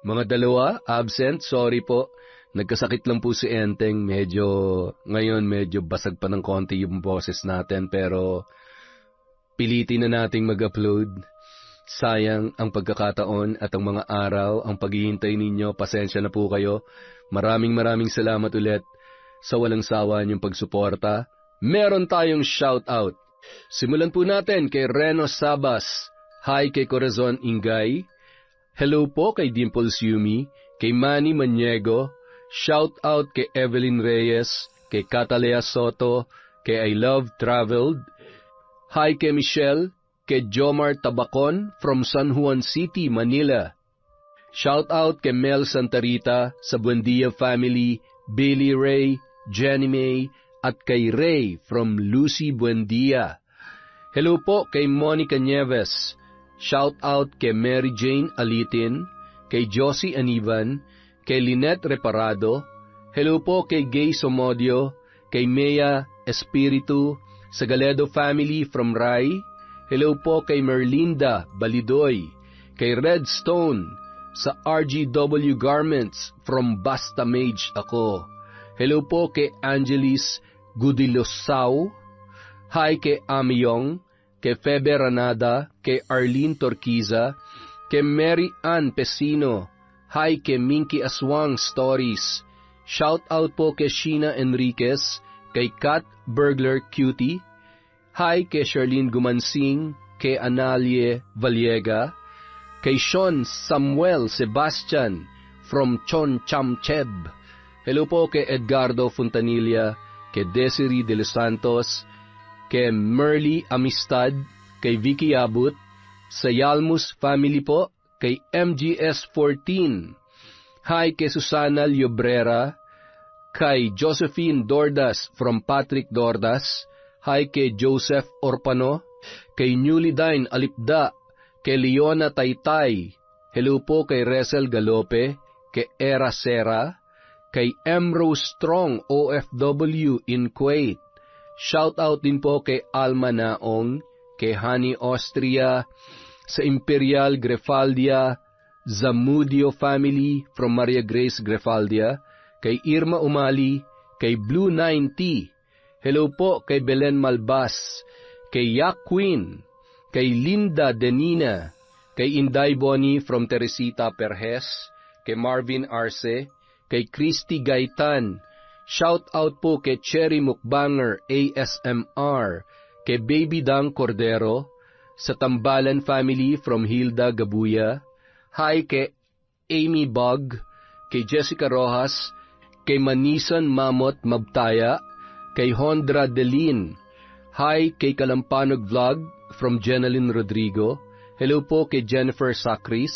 Mga dalawa, absent, sorry po. Nagkasakit lang po si Enteng, ngayon medyo basag pa ng konti yung boses natin, pero pilitin na nating mag-upload. Sayang ang pagkakataon at ang mga araw, ang paghihintay ninyo, pasensya na po kayo. Maraming salamat ulit sa walang sawa niyong pagsuporta. Meron tayong shoutout. Simulan po natin kay Reno Sabas. Hi kay Corazon Ingay. Hello po kay Dimples Yumi, kay Manny Maniego. Shoutout kay Evelyn Reyes, kay Catalea Soto, kay I Love Traveled. Hi kay Michelle, kay Jomar Tabacon from San Juan City, Manila. Shoutout kay Mel Santarita sa Buendia family, Billy Ray, Jenny May, at kay Ray from Lucy Buendia. Hello po kay Monica Nieves. Shoutout kay Mary Jane Alitin, kay Josie Anivan, kay Lynette Reparado. Hello po kay Gay Somodio, kay Mea Espiritu, sa Galedo family from Rai. Hello po kay Merlinda Balidoy, kay Redstone, sa RGW Garments from Basta Mage ako. Hello po kay Angelis Gudilosao. Hi kay Amiyong, kay Febe Ranada, kay Arlene Torquiza, kay Mary Ann Pesino. Hi kay Minky Aswang Stories. Shout out po kay Sheena Enriquez, kay Kat Burglar Cutie. Hi kay Charlene Gumansing, kay Analie Valiega, kay Sean Samuel Sebastian from Chon Cham Cheb. Hello po kay Edgardo Fontanilla, kay Desiree De Los Santos, kay Merly Amistad, kay Vicky Abut, sa Yalmus family po, kay MGS14. Hi kay Susana Llobrera, kay Josephine Dordas from Patrick Dordas. Hi kay Joseph Orpano, kay Newlydine Alipda, kay Leona Taytay. Hello po kay Resel Galope, kay Era Sera, kay M. Rose Strong OFW in Kuwait. Shout out din po kay Alma Naong, kay Honey Austria, sa Imperial Grefaldia, Zamudio family from Maria Grace Grefaldia, kay Irma Umali, kay Blue 90. Hello po kay Belen Malbas, kay Yak Queen, kay Linda Denina, kay Inday Boni from Teresita Perhes, kay Marvin Arce, kay Christy Gaitan. Shout out po kay Cherry Mukbanger ASMR, kay Baby Dang Cordero, sa Tambalan family from Hilda Gabuya. Hi kay Amy Bog, kay Jessica Rojas, kay Manisan Mamot Mabtaya, kay Hondra Delin. Hi kay Kalampanog Vlog from Jeneline Rodrigo. Hello po kay Jennifer Sacris,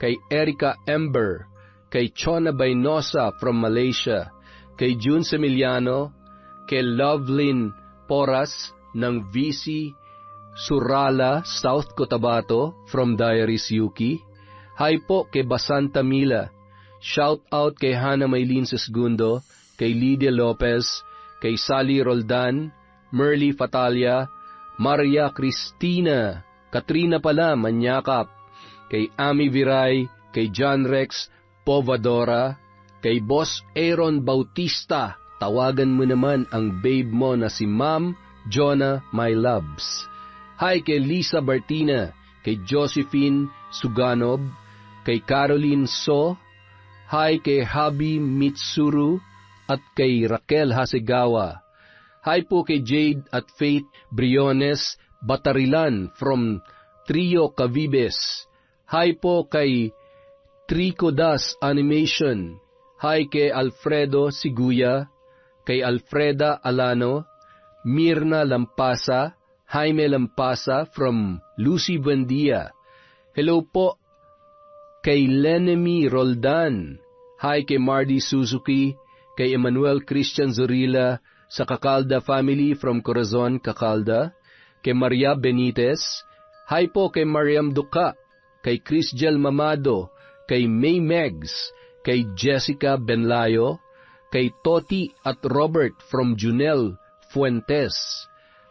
kay Erica Ember, kay Chona Baynosa from Malaysia, kay June Semiliano, kay Lovelyn Poras ng VC Surala, South Cotabato from Diaries Yuki. Hi po kay Basanta Mila. Shout out kay Hana Maylin Sesgundo, kay Lydia Lopez, kay Sally Roldan, Merly Fatalia, Maria Cristina, Katrina pala Manyakap, kay Ami Viray, kay John Rex Povadora, kay Boss Aaron Bautista, tawagan mo naman ang babe mo na si Ma'am Jonah My Loves. Hi kay Lisa Bartina, kay Josephine Suganob, kay Caroline So. Hi kay Habi Mitsuru at kay Raquel Hasegawa. Hi po kay Jade at Faith Briones Batarilan from Trio Cavibes. Hi po kay Trico Das Animation. Hi kay Alfredo Siguya, kay Alfreda Alano, Mirna Lampasa, Jaime Lampasa from Lucy Buendia. Hello po kay Lenemy Roldan. Hi kay Mardy Suzuki, kay Emmanuel Christian Zorilla sa Cacalda family from Corazon, Cacalda, kay Maria Benitez. Hi po kay Mariam Duca, kay Crisgel Mamado, kay May Megs, kay Jessica Benlayo, kay Toti at Robert from Junel Fuentes.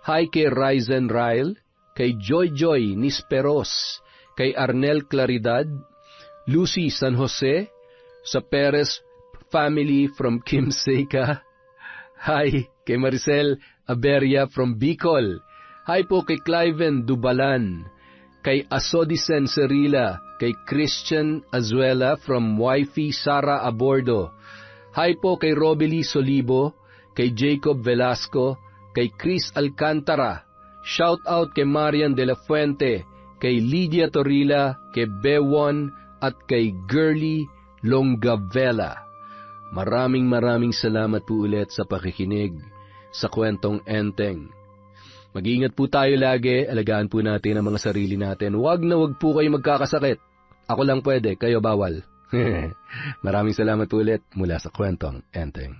Hi kay Ryzen Ryle, kay Joy Joy Nisperos, kay Arnel Claridad, Lucy San Jose, sa Perez family from Kim Seika. Hi kay Maricel Aberia from Bicol. Hi po kay Cliven Dubalan, kay Asodisen Cerila, kay Christian Azuela from Wifey Sara Abordo. Hi po kay Robely Solibo, kay Jacob Velasco, kay Chris Alcantara. Shout out kay Marian de la Fuente, kay Lydia Torila, kay Bewon, at kay Girly Longavela. Maraming salamat po ulit sa pakikinig sa Kwentong Enteng. Mag-iingat po tayo lagi, alagaan po natin ang mga sarili natin. Huwag po kayo magkakasakit. Ako lang pwede, kayo bawal. Maraming salamat po ulit mula sa Kwentong Enteng.